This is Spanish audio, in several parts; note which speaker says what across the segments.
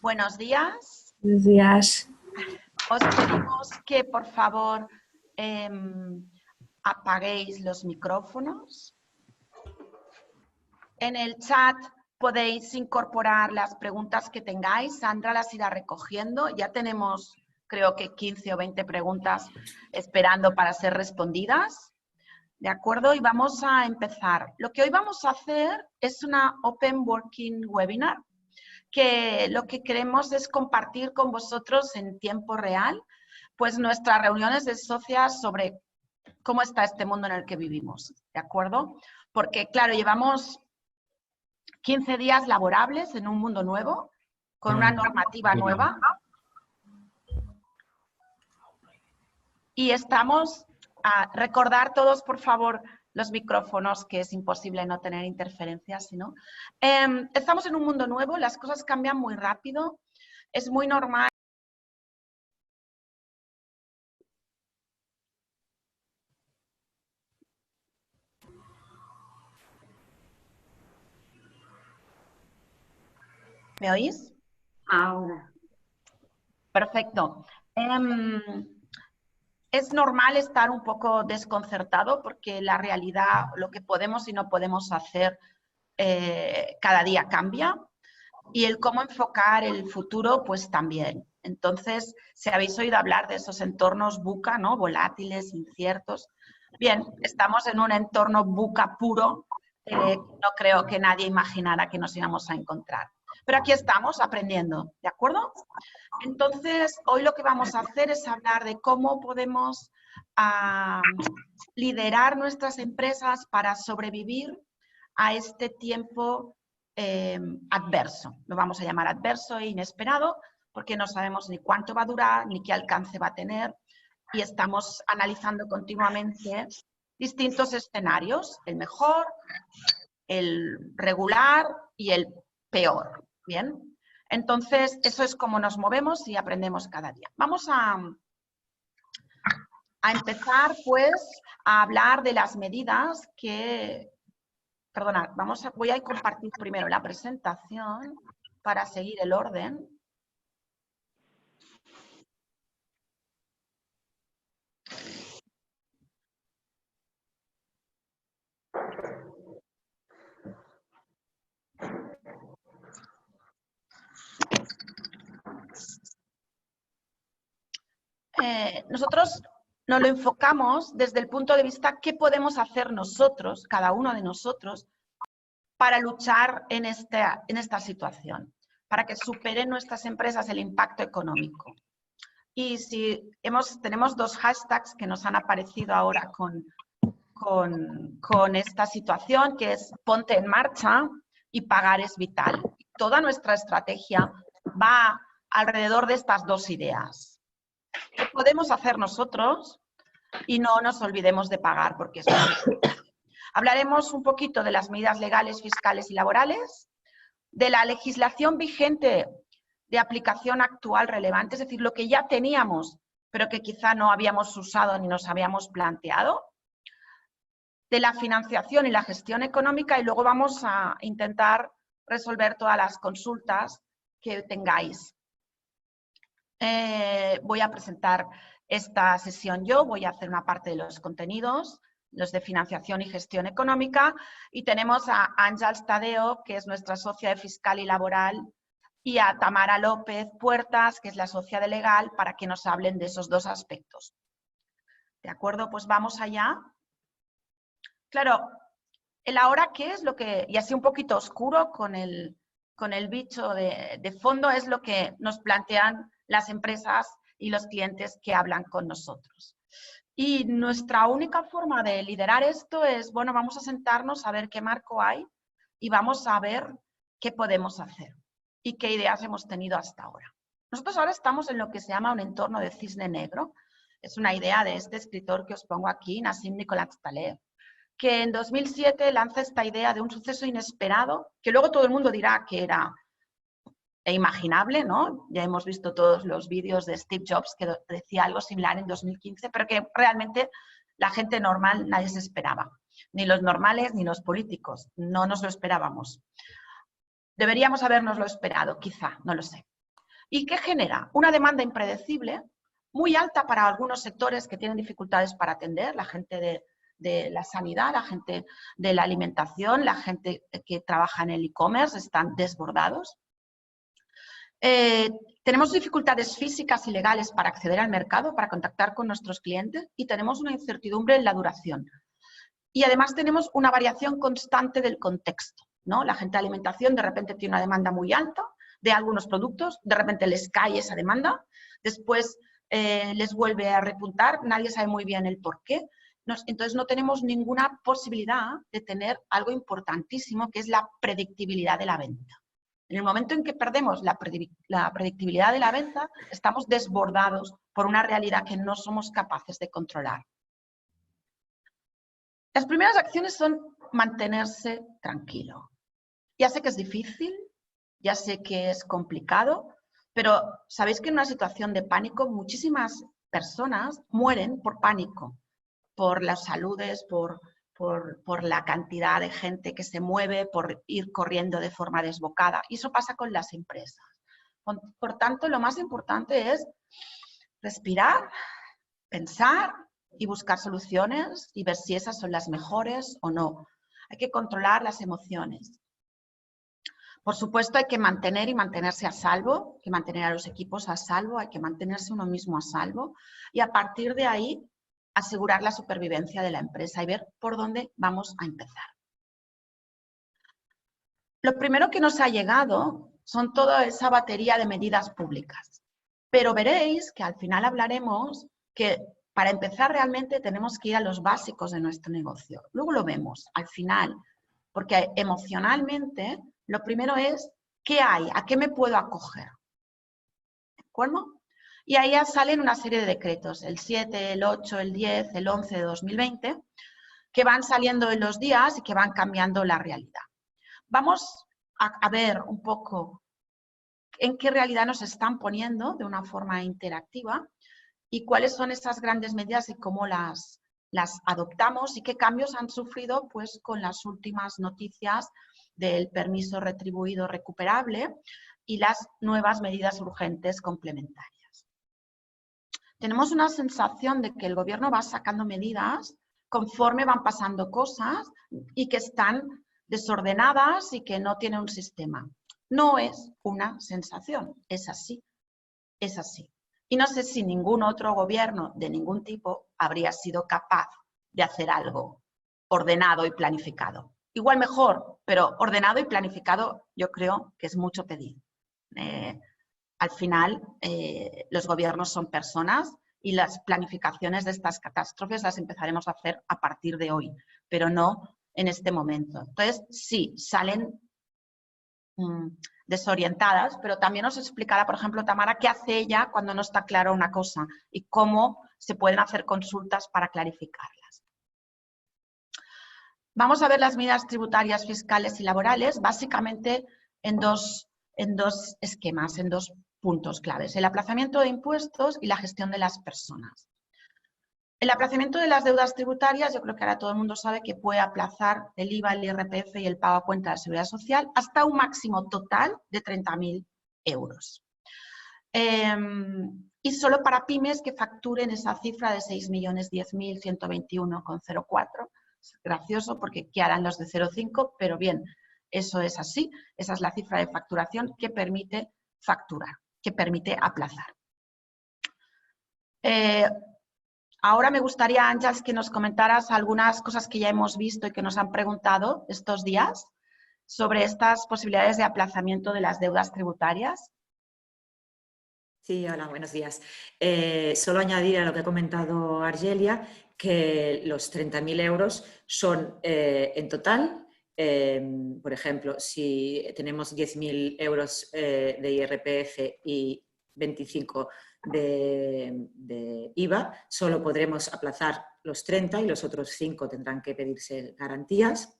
Speaker 1: Buenos días.
Speaker 2: Buenos días.
Speaker 1: Os pedimos que por favor apaguéis los micrófonos. En el chat podéis incorporar las preguntas que tengáis. Sandra las irá recogiendo. Ya tenemos, creo que 15 o 20 preguntas esperando para ser respondidas. ¿De acuerdo? Y vamos a empezar. Lo que hoy vamos a hacer es una Open Working Webinar, que lo que queremos es compartir con vosotros en tiempo real pues nuestras reuniones de socias sobre cómo está este mundo en el que vivimos, ¿de acuerdo? Porque, claro, llevamos 15 días laborables en un mundo nuevo, con una normativa nueva, y estamos a recordar todos, por favor, los micrófonos, que es imposible no tener interferencias, ¿no? Estamos en un mundo nuevo, las cosas cambian muy rápido, es muy normal. ¿Me oís?
Speaker 2: Ahora.
Speaker 1: Perfecto. Es normal estar un poco desconcertado porque la realidad, lo que podemos y no podemos hacer cada día cambia, y el cómo enfocar el futuro pues también. Entonces, si habéis oído hablar de esos entornos VUCA, ¿no? Volátiles, inciertos. Bien, estamos en un entorno VUCA puro, no creo que nadie imaginara que nos íbamos a encontrar. Pero aquí estamos aprendiendo, ¿de acuerdo? Entonces, hoy lo que vamos a hacer es hablar de cómo podemos liderar nuestras empresas para sobrevivir a este tiempo adverso. Lo vamos a llamar adverso e inesperado porque no sabemos ni cuánto va a durar ni qué alcance va a tener, y estamos analizando continuamente distintos escenarios, el mejor, el regular y el peor. Bien, entonces eso es como nos movemos y aprendemos cada día. Vamos a empezar pues a hablar de las medidas que... Perdonad, voy a compartir primero la presentación para seguir el orden. Nosotros nos lo enfocamos desde el punto de vista qué podemos hacer nosotros, cada uno de nosotros, para luchar en esta situación, para que superen nuestras empresas el impacto económico. Y si tenemos dos hashtags que nos han aparecido ahora con esta situación, que es ponte en marcha y pagar es vital. Toda nuestra estrategia va alrededor de estas dos ideas. ¿Qué podemos hacer nosotros? Y no nos olvidemos de pagar, porque es muy importante. Hablaremos un poquito de las medidas legales, fiscales y laborales, de la legislación vigente de aplicación actual relevante, es decir, lo que ya teníamos, pero que quizá no habíamos usado ni nos habíamos planteado, de la financiación y la gestión económica, y luego vamos a intentar resolver todas las consultas que tengáis. Voy a presentar esta sesión yo, voy a hacer una parte de los contenidos, los de financiación y gestión económica, y tenemos a Àngels Tadeo, que es nuestra socia de fiscal y laboral, y a Tamara López Puertas, que es la socia de legal, para que nos hablen de esos dos aspectos. ¿De acuerdo? Pues vamos allá. Claro, el ahora, ¿qué es lo que...? Y así un poquito oscuro con el bicho de fondo, es lo que nos plantean las empresas y los clientes que hablan con nosotros. Y nuestra única forma de liderar esto es, bueno, vamos a sentarnos a ver qué marco hay y vamos a ver qué podemos hacer y qué ideas hemos tenido hasta ahora. Nosotros ahora estamos en lo que se llama un entorno de cisne negro. Es una idea de este escritor que os pongo aquí, Nassim Nicolás Taleb, que en 2007 lanza esta idea de un suceso inesperado, que luego todo el mundo dirá que era imaginable, ¿no? Ya hemos visto todos los vídeos de Steve Jobs que decía algo similar en 2015, pero que realmente la gente normal nadie se esperaba. Ni los normales ni los políticos. No nos lo esperábamos. Deberíamos habernoslo esperado, quizá, no lo sé. ¿Y qué genera? Una demanda impredecible, muy alta para algunos sectores que tienen dificultades para atender, la gente de la sanidad, la gente de la alimentación, la gente que trabaja en el e-commerce, están desbordados. Tenemos dificultades físicas y legales para acceder al mercado, para contactar con nuestros clientes y tenemos una incertidumbre en la duración. Y además tenemos una variación constante del contexto, ¿no? La gente de alimentación de repente tiene una demanda muy alta de algunos productos, de repente les cae esa demanda, después les vuelve a repuntar, nadie sabe muy bien el por qué. Entonces no tenemos ninguna posibilidad de tener algo importantísimo que es la predictibilidad de la venta. En el momento en que perdemos la predictibilidad de la venta, estamos desbordados por una realidad que no somos capaces de controlar. Las primeras acciones son mantenerse tranquilo. Ya sé que es difícil, ya sé que es complicado, pero sabéis que en una situación de pánico muchísimas personas mueren por pánico, por las saludes, por la cantidad de gente que se mueve, por ir corriendo de forma desbocada. Y eso pasa con las empresas. Por tanto, lo más importante es respirar, pensar y buscar soluciones y ver si esas son las mejores o no. Hay que controlar las emociones. Por supuesto, hay que mantener y mantenerse a salvo, hay que mantener a los equipos a salvo, hay que mantenerse uno mismo a salvo y a partir de ahí asegurar la supervivencia de la empresa y ver por dónde vamos a empezar. Lo primero que nos ha llegado son toda esa batería de medidas públicas, pero veréis que al final hablaremos que para empezar realmente tenemos que ir a los básicos de nuestro negocio. Luego lo vemos al final, porque emocionalmente lo primero es ¿qué hay? ¿A qué me puedo acoger? ¿De acuerdo? Y ahí ya salen una serie de decretos, el 7, el 8, el 10, el 11 de 2020, que van saliendo en los días y que van cambiando la realidad. Vamos a ver un poco en qué realidad nos están poniendo de una forma interactiva y cuáles son esas grandes medidas y cómo las adoptamos y qué cambios han sufrido pues, con las últimas noticias del permiso retribuido recuperable y las nuevas medidas urgentes complementarias. Tenemos una sensación de que el gobierno va sacando medidas conforme van pasando cosas y que están desordenadas y que no tiene un sistema. No es una sensación, es así, es así. Y no sé si ningún otro gobierno de ningún tipo habría sido capaz de hacer algo ordenado y planificado. Igual mejor, pero ordenado y planificado yo creo que es mucho pedir. Al final, los gobiernos son personas y las planificaciones de estas catástrofes las empezaremos a hacer a partir de hoy, pero no en este momento. Entonces, sí, salen desorientadas, pero también os explicará, por ejemplo, Tamara, qué hace ella cuando no está clara una cosa y cómo se pueden hacer consultas para clarificarlas. Vamos a ver las medidas tributarias, fiscales y laborales, básicamente en dos esquemas, en dos puntos claves, el aplazamiento de impuestos y la gestión de las personas. El aplazamiento de las deudas tributarias, yo creo que ahora todo el mundo sabe que puede aplazar el IVA, el IRPF y el pago a cuenta de la Seguridad Social hasta un máximo total de 30.000 euros. Y solo para pymes que facturen esa cifra de 6.010.121,04. Es gracioso porque ¿qué harán los de 0,5? Pero bien, eso es así. Esa es la cifra de facturación que permite facturar, que permite aplazar. Ahora me gustaría, Àngels, que nos comentaras algunas cosas que ya hemos visto y que nos han preguntado estos días sobre estas posibilidades de aplazamiento de las deudas tributarias.
Speaker 3: Sí, hola, buenos días. Solo añadir a lo que ha comentado Argelia que los 30.000 euros son en total, por ejemplo, si tenemos 10.000 euros de IRPF y 25 de IVA, solo podremos aplazar los 30 y los otros 5 tendrán que pedirse garantías.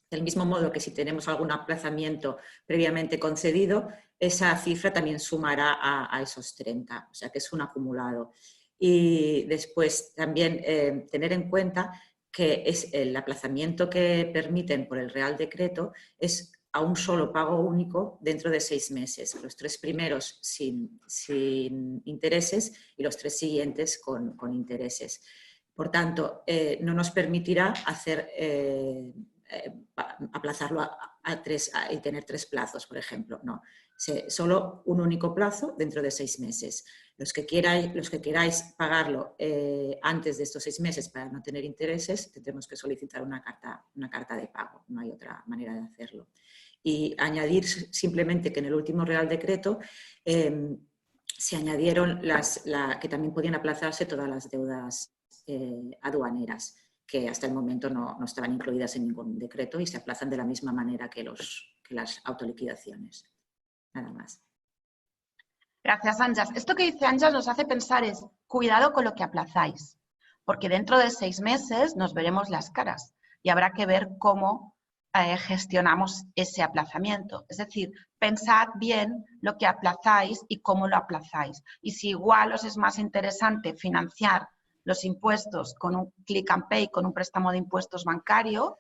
Speaker 3: Del mismo modo que si tenemos algún aplazamiento previamente concedido, esa cifra también sumará a esos 30, o sea que es un acumulado. Y después también tener en cuenta que es el aplazamiento que permiten por el Real Decreto es a un solo pago único dentro de 6 meses. Los 3 primeros sin intereses y los 3 siguientes con intereses. Por tanto, no nos permitirá aplazarlo y tener 3 plazos, por ejemplo. No, solo un único plazo dentro de 6 meses. Los que queráis pagarlo antes de estos 6 meses para no tener intereses, tendremos que solicitar una carta de pago. No hay otra manera de hacerlo. Y añadir simplemente que en el último Real Decreto se añadieron que también podían aplazarse todas las deudas aduaneras, que hasta el momento no estaban incluidas en ningún decreto y se aplazan de la misma manera que las autoliquidaciones. Nada más.
Speaker 1: Gracias, Ángeles. Esto que dice Ángeles nos hace pensar es, cuidado con lo que aplazáis, porque dentro de 6 meses nos veremos las caras y habrá que ver cómo gestionamos ese aplazamiento. Es decir, pensad bien lo que aplazáis y cómo lo aplazáis. Y si igual os es más interesante financiar los impuestos con un click and pay, con un préstamo de impuestos bancario,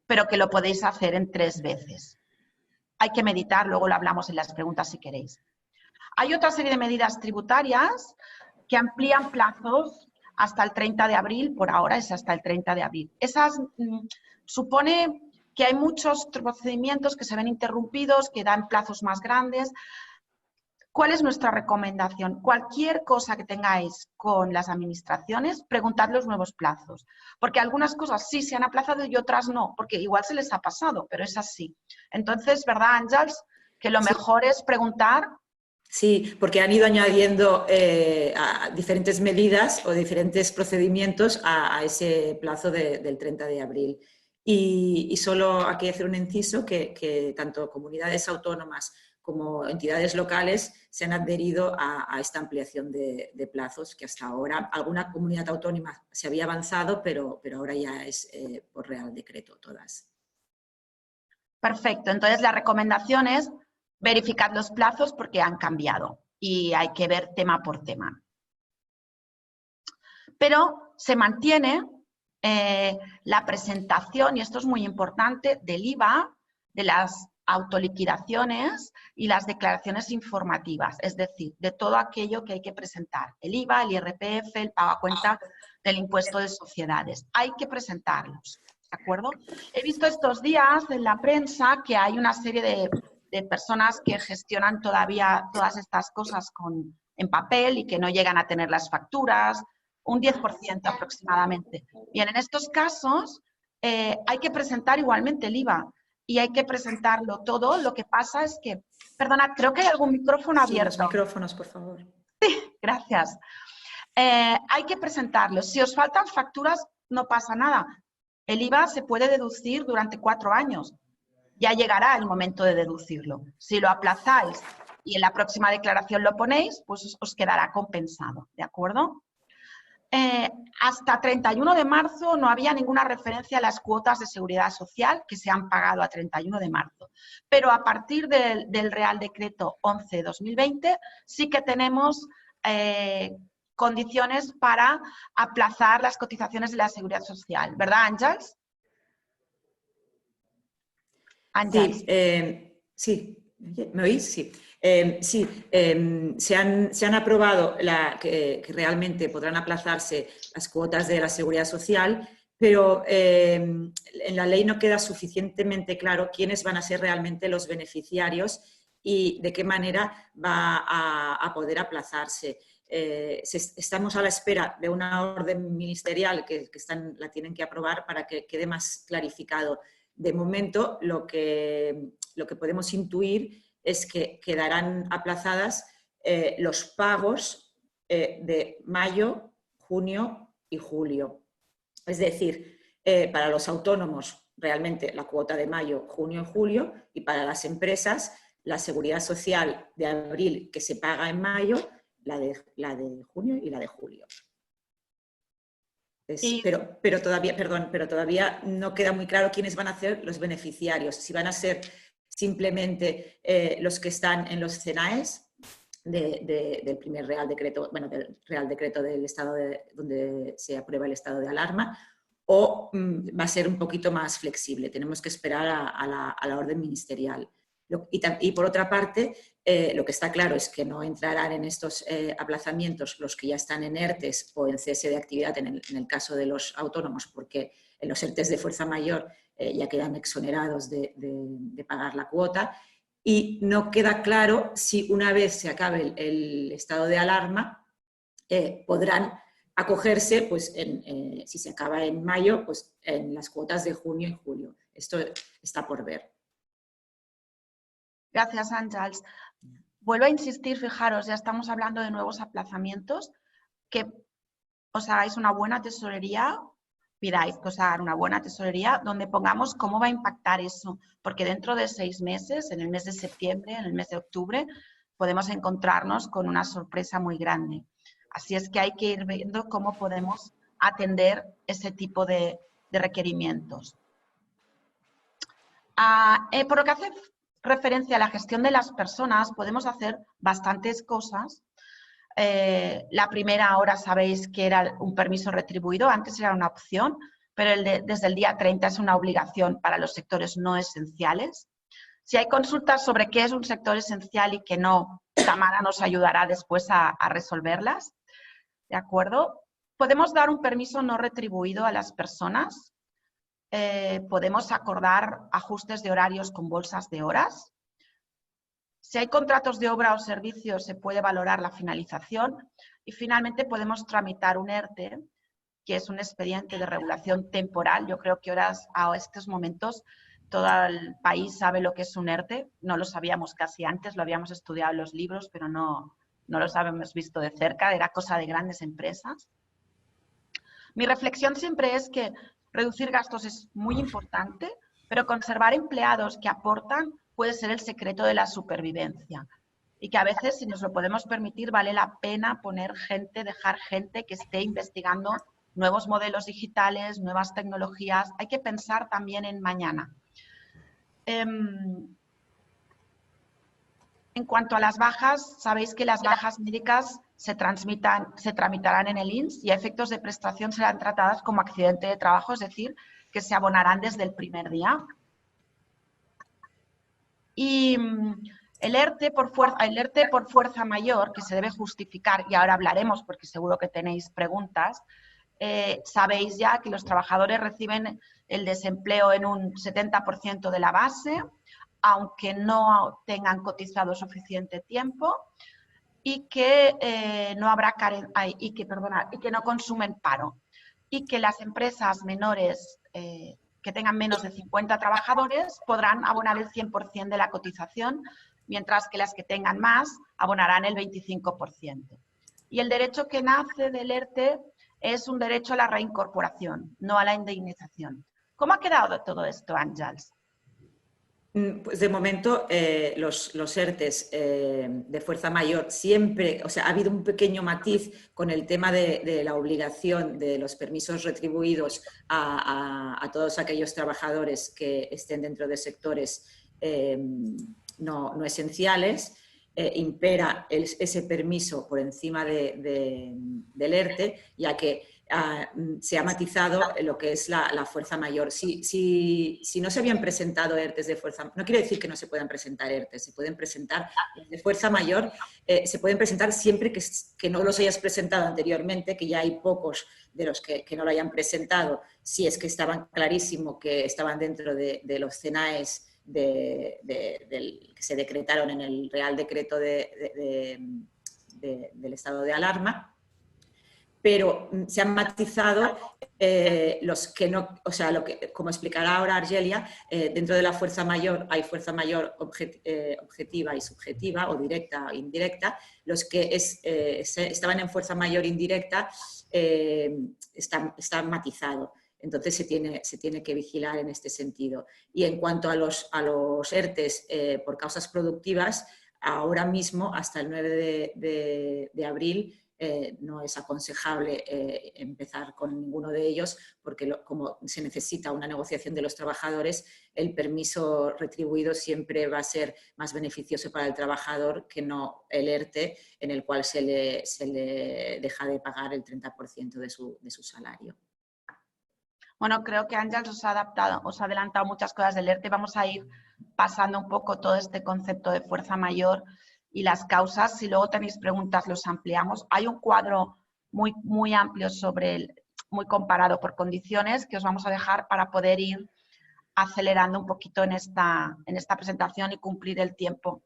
Speaker 1: pero que lo podéis hacer en 3 veces. Hay que meditar, luego lo hablamos en las preguntas si queréis. Hay otra serie de medidas tributarias que amplían plazos hasta el 30 de abril, por ahora es hasta el 30 de abril. Esas supone que hay muchos procedimientos que se ven interrumpidos, que dan plazos más grandes. ¿Cuál es nuestra recomendación? Cualquier cosa que tengáis con las administraciones, preguntad los nuevos plazos, porque algunas cosas sí se han aplazado y otras no, porque igual se les ha pasado, pero es así. Entonces, ¿verdad, Ángeles? Que lo mejor es preguntar.
Speaker 3: Sí, porque han ido añadiendo diferentes medidas o diferentes procedimientos a ese plazo del 30 de abril. Y solo hay que hacer un inciso que tanto comunidades autónomas como entidades locales se han adherido a esta ampliación de plazos, que hasta ahora alguna comunidad autónoma se había avanzado, pero ahora ya es por Real Decreto todas.
Speaker 1: Perfecto, entonces la recomendación es verificar los plazos porque han cambiado y hay que ver tema por tema. Pero se mantiene la presentación, y esto es muy importante, del IVA, de las autoliquidaciones y las declaraciones informativas, es decir, de todo aquello que hay que presentar. El IVA, el IRPF, el pago a cuenta del impuesto de sociedades. Hay que presentarlos, ¿de acuerdo? He visto estos días en la prensa que hay una serie de personas que gestionan todavía todas estas cosas en papel y que no llegan a tener las facturas, un 10% aproximadamente. Bien, en estos casos hay que presentar igualmente el IVA y hay que presentarlo todo. Lo que pasa es que, perdona, creo que hay algún micrófono abierto.
Speaker 3: Sí, los micrófonos, por favor.
Speaker 1: Sí, gracias. Hay que presentarlo. Si os faltan facturas, no pasa nada. El IVA se puede deducir durante 4 años. Ya llegará el momento de deducirlo. Si lo aplazáis y en la próxima declaración lo ponéis, pues os quedará compensado, ¿de acuerdo? Hasta 31 de marzo no había ninguna referencia a las cuotas de seguridad social que se han pagado a 31 de marzo. Pero a partir del Real Decreto 11/2020 sí que tenemos condiciones para aplazar las cotizaciones de la seguridad social. ¿Verdad, Ángeles?
Speaker 3: Sí, sí, ¿me oís? Sí. Se han aprobado que realmente podrán aplazarse las cuotas de la seguridad social, pero en la ley no queda suficientemente claro quiénes van a ser realmente los beneficiarios y de qué manera va a poder aplazarse. Estamos a la espera de una orden ministerial que la tienen que aprobar para que quede más clarificado. De momento, lo que podemos intuir es que quedarán aplazadas los pagos de mayo, junio y julio. Es decir, para los autónomos realmente la cuota de mayo, junio y julio, y para las empresas la seguridad social de abril que se paga en mayo, la de junio y la de julio. Pero todavía no queda muy claro quiénes van a ser los beneficiarios. Si van a ser simplemente los que están en los CENAES del primer Real Decreto, bueno, del Real Decreto del Estado donde se aprueba el estado de alarma, o va a ser un poquito más flexible. Tenemos que esperar a la orden ministerial. Y por otra parte, lo que está claro es que no entrarán en estos aplazamientos los que ya están en ERTES o en cese de actividad en el caso de los autónomos, porque en los ERTES de fuerza mayor ya quedan exonerados de pagar la cuota, y no queda claro si una vez se acabe el estado de alarma podrán acogerse, pues, si se acaba en mayo, pues en las cuotas de junio y julio. Esto está por ver.
Speaker 1: Gracias, Àngels. Vuelvo a insistir, fijaros, ya estamos hablando de nuevos aplazamientos, que os hagáis una buena tesorería, pidáis que os hagan una buena tesorería donde pongamos cómo va a impactar eso, porque dentro de 6 meses, en el mes de septiembre, en el mes de octubre, podemos encontrarnos con una sorpresa muy grande. Así es que hay que ir viendo cómo podemos atender ese tipo de requerimientos. Por lo que hace referencia a la gestión de las personas, podemos hacer bastantes cosas. La primera, ahora sabéis que era un permiso retribuido, antes era una opción, pero desde el día 30 es una obligación para los sectores no esenciales. Si hay consultas sobre qué es un sector esencial y qué no, Tamara nos ayudará después a resolverlas. ¿De acuerdo? Podemos dar un permiso no retribuido a las personas. Podemos acordar ajustes de horarios con bolsas de horas. Si hay contratos de obra o servicios, se puede valorar la finalización. Y finalmente podemos tramitar un ERTE, que es un expediente de regulación temporal. Yo creo que ahora, a estos momentos, todo el país sabe lo que es un ERTE. No lo sabíamos casi antes, lo habíamos estudiado en los libros, pero no lo habíamos visto de cerca. Era cosa de grandes empresas. Mi reflexión siempre es que reducir gastos es muy importante, pero conservar empleados que aportan puede ser el secreto de la supervivencia. Y que a veces, si nos lo podemos permitir, vale la pena poner gente, dejar gente que esté investigando nuevos modelos digitales, nuevas tecnologías. Hay que pensar también en mañana. En cuanto a las bajas, sabéis que las bajas médicas se tramitarán en el INS y a efectos de prestación serán tratadas como accidente de trabajo, es decir, que se abonarán desde el primer día. Y el ERTE por fuerza mayor, que se debe justificar, y ahora hablaremos porque seguro que tenéis preguntas, sabéis ya que los trabajadores reciben el desempleo en un 70% de la base, aunque no tengan cotizado suficiente tiempo, y que no consumen paro, y que las empresas menores que tengan menos de 50 trabajadores podrán abonar el 100% de la cotización, mientras que las que tengan más abonarán el 25%. Y el derecho que nace del ERTE es un derecho a la reincorporación, no a la indemnización. ¿Cómo ha quedado todo esto, Àngels?
Speaker 3: Pues de momento los ERTES de fuerza mayor siempre, o sea, ha habido un pequeño matiz con el tema de la obligación de los permisos retribuidos a todos aquellos trabajadores que estén dentro de sectores no esenciales. Impera ese permiso por encima del ERTE, ya que se ha matizado lo que es la fuerza mayor. Si no se habían presentado ERTES de fuerza, no quiere decir que no se puedan presentar ERTES, se pueden presentar de fuerza mayor, se pueden presentar siempre que no los hayas presentado anteriormente, que ya hay pocos de los que no lo hayan presentado, si es que estaban clarísimo que estaban dentro de los CENAES que se decretaron en el Real Decreto del estado de alarma. Pero se han matizado los que no, o sea, como explicará ahora Argelia, dentro de la fuerza mayor hay fuerza mayor objetiva y subjetiva, o directa o indirecta. Los que estaban en fuerza mayor indirecta están matizados. Entonces se tiene que vigilar en este sentido. Y en cuanto a los ERTES por causas productivas, ahora mismo, hasta el 9 de abril, no es aconsejable empezar con ninguno de ellos porque como se necesita una negociación de los trabajadores, el permiso retribuido siempre va a ser más beneficioso para el trabajador que no el ERTE, en el cual se le deja de pagar el 30% de su salario.
Speaker 1: Bueno, creo que Ángel os ha adelantado muchas cosas del ERTE. Vamos a ir pasando un poco todo este concepto de fuerza mayor y las causas. Si luego tenéis preguntas, los ampliamos. Hay un cuadro muy amplio muy comparado por condiciones que os vamos a dejar para poder ir acelerando un poquito en esta presentación y cumplir el tiempo.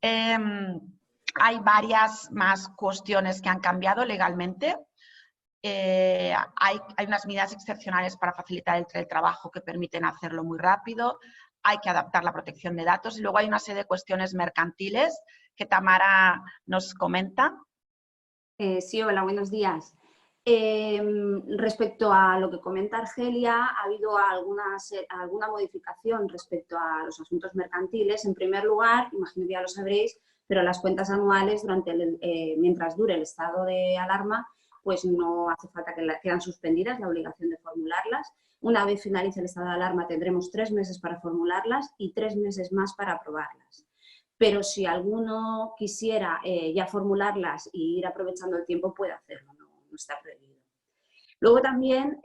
Speaker 1: Hay varias más cuestiones que han cambiado legalmente. Hay unas medidas excepcionales para facilitar el teletrabajo que permiten hacerlo muy rápido. Hay que adaptar la protección de datos y luego hay una serie de cuestiones mercantiles que Tamara nos comenta.
Speaker 2: Sí, hola, buenos días. Respecto a lo que comenta Argelia, ha habido alguna modificación respecto a los asuntos mercantiles. En primer lugar, imagino que ya lo sabréis, pero las cuentas anuales mientras dure el estado de alarma, pues no hace falta que quedan suspendidas la obligación de formularlas. Una vez finalice el estado de alarma tendremos 3 meses para formularlas y 3 meses más para aprobarlas. Pero si alguno quisiera ya formularlas y ir aprovechando el tiempo, puede hacerlo, no está prohibido. Luego también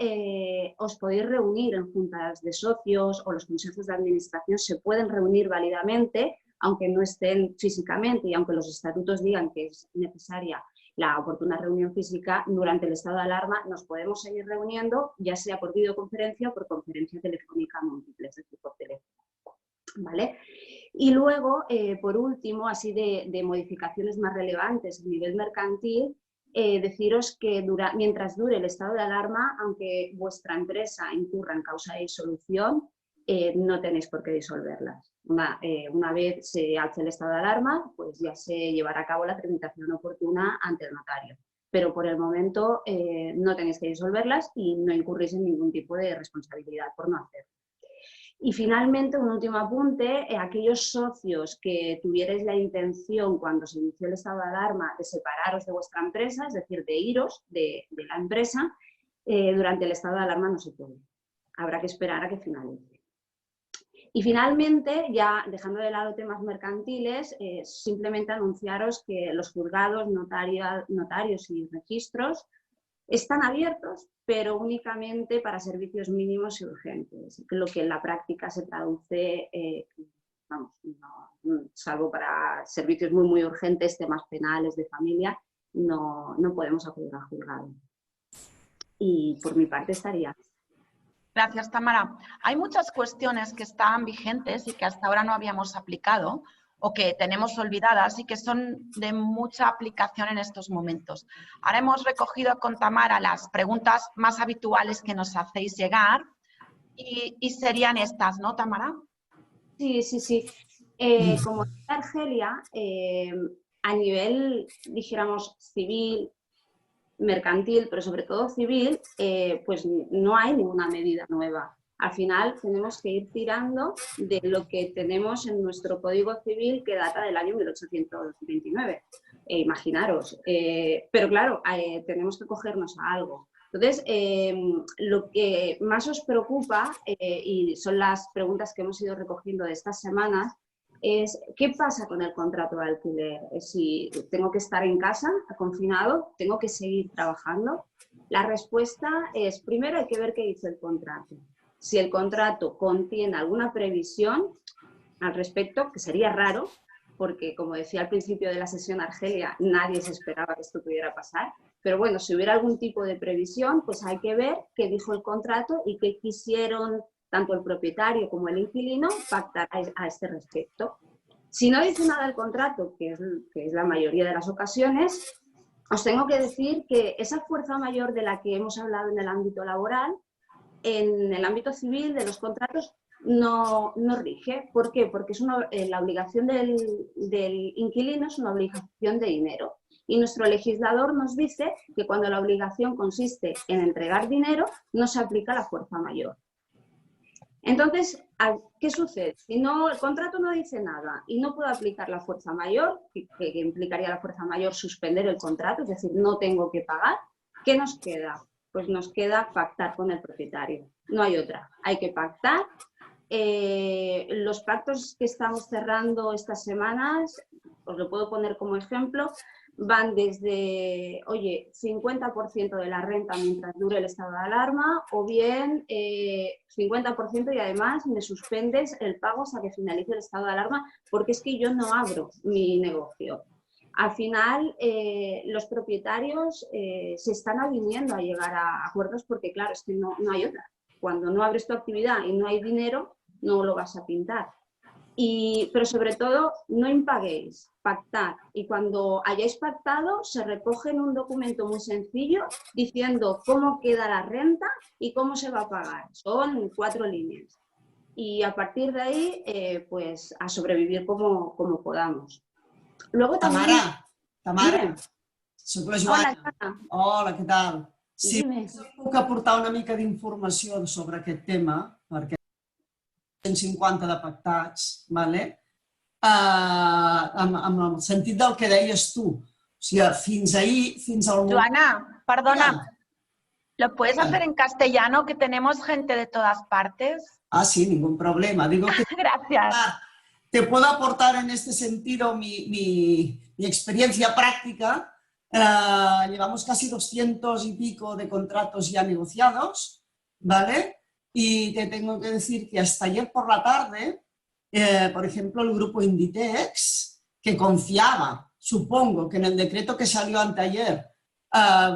Speaker 2: os podéis reunir en juntas de socios o los consejos de administración se pueden reunir válidamente, aunque no estén físicamente y aunque los estatutos digan que es necesaria la oportuna reunión física, durante el estado de alarma nos podemos seguir reuniendo, ya sea por videoconferencia o por conferencia telefónica múltiple, es decir, por teléfono. ¿Vale? Y luego, por último, así de modificaciones más relevantes a nivel mercantil, deciros que mientras dure el estado de alarma, aunque vuestra empresa incurra en causa de disolución, no tenéis por qué disolverlas. Una vez se alce el estado de alarma, pues ya se llevará a cabo la tramitación oportuna ante el notario. Pero por el momento no tenéis que disolverlas y no incurrís en ningún tipo de responsabilidad por no hacerlo. Y finalmente, un último apunte, aquellos socios que tuvierais la intención cuando se inició el estado de alarma de separaros de vuestra empresa, es decir, de iros de la empresa, durante el estado de alarma no se puede. Habrá que esperar a que finalice. Y finalmente, ya dejando de lado temas mercantiles, simplemente anunciaros que los juzgados, notarios y registros están abiertos, pero únicamente para servicios mínimos y urgentes, lo que en la práctica se traduce, salvo para servicios muy urgentes, temas penales, de familia, no podemos acudir al juzgado. Y por mi parte estaría.
Speaker 1: Gracias, Tamara. Hay muchas cuestiones que están vigentes y que hasta ahora no habíamos aplicado o que tenemos olvidadas y que son de mucha aplicación en estos momentos. Ahora hemos recogido con Tamara las preguntas más habituales que nos hacéis llegar y serían estas, ¿no, Tamara?
Speaker 2: Sí. Como dice Argelia, a nivel, dijéramos, civil, mercantil, pero sobre todo civil, pues no hay ninguna medida nueva. Al final tenemos que ir tirando de lo que tenemos en nuestro Código Civil que data del año 1829. Imaginaros. Pero claro, tenemos que cogernos a algo. Entonces, lo que más os preocupa, y son las preguntas que hemos ido recogiendo de estas semanas, es ¿qué pasa con el contrato de alquiler? Si tengo que estar en casa, confinado, tengo que seguir trabajando. La respuesta es, primero hay que ver qué dice el contrato. Si el contrato contiene alguna previsión al respecto, que sería raro, porque como decía al principio de la sesión Argelia, nadie se esperaba que esto pudiera pasar, pero bueno, si hubiera algún tipo de previsión, pues hay que ver qué dijo el contrato y qué quisieron tanto el propietario como el inquilino pactar a este respecto. Si no dice nada el contrato, que es la mayoría de las ocasiones, os tengo que decir que esa fuerza mayor de la que hemos hablado en el ámbito laboral, en el ámbito civil de los contratos no rige. ¿Por qué? Porque es la obligación del inquilino es una obligación de dinero. Y nuestro legislador nos dice que cuando la obligación consiste en entregar dinero, no se aplica la fuerza mayor. Entonces, ¿qué sucede? Si el contrato no dice nada y no puedo aplicar la fuerza mayor, que implicaría la fuerza mayor suspender el contrato, es decir, no tengo que pagar, ¿qué nos queda? Pues nos queda pactar con el propietario. No hay otra. Hay que pactar. Los pactos que estamos cerrando estas semanas, os lo puedo poner como ejemplo, van desde, oye, 50% de la renta mientras dure el estado de alarma, o bien 50% y además me suspendes el pago hasta que finalice el estado de alarma, porque es que yo no abro mi negocio. Al final, los propietarios se están aviniendo a llegar a acuerdos porque, claro, es que no hay otra. Cuando no abres tu actividad y no hay dinero, no lo vas a pintar. Pero sobre todo, no impaguéis, pactad. Y cuando hayáis pactado, se recoge en un documento muy sencillo diciendo cómo queda la renta y cómo se va a pagar. Son 4 líneas. Y a partir de ahí, pues a sobrevivir como podamos. Luego también...
Speaker 4: Tamara, soc la Joana.
Speaker 2: Hola, Joana.
Speaker 4: Hola, què tal? Si
Speaker 2: Dime.
Speaker 4: puc aportar una mica d'informació sobre aquest tema, perquè 150 de pactats, ¿vale? Amb el sentit del que deies tu. O sigui, fins ahir, fins al moment...
Speaker 1: Joana, perdona, ¿lo puedes hacer en castellano, que tenemos gente de todas partes?
Speaker 4: Ah, sí, ningún problema. Digo que...
Speaker 1: Gracias.
Speaker 4: Te puedo aportar en este sentido mi experiencia práctica. Llevamos casi 200 y pico de contratos ya negociados, ¿vale? Y te tengo que decir que hasta ayer por la tarde, por ejemplo, el grupo Inditex, que confiaba, supongo, que en el decreto que salió anteayer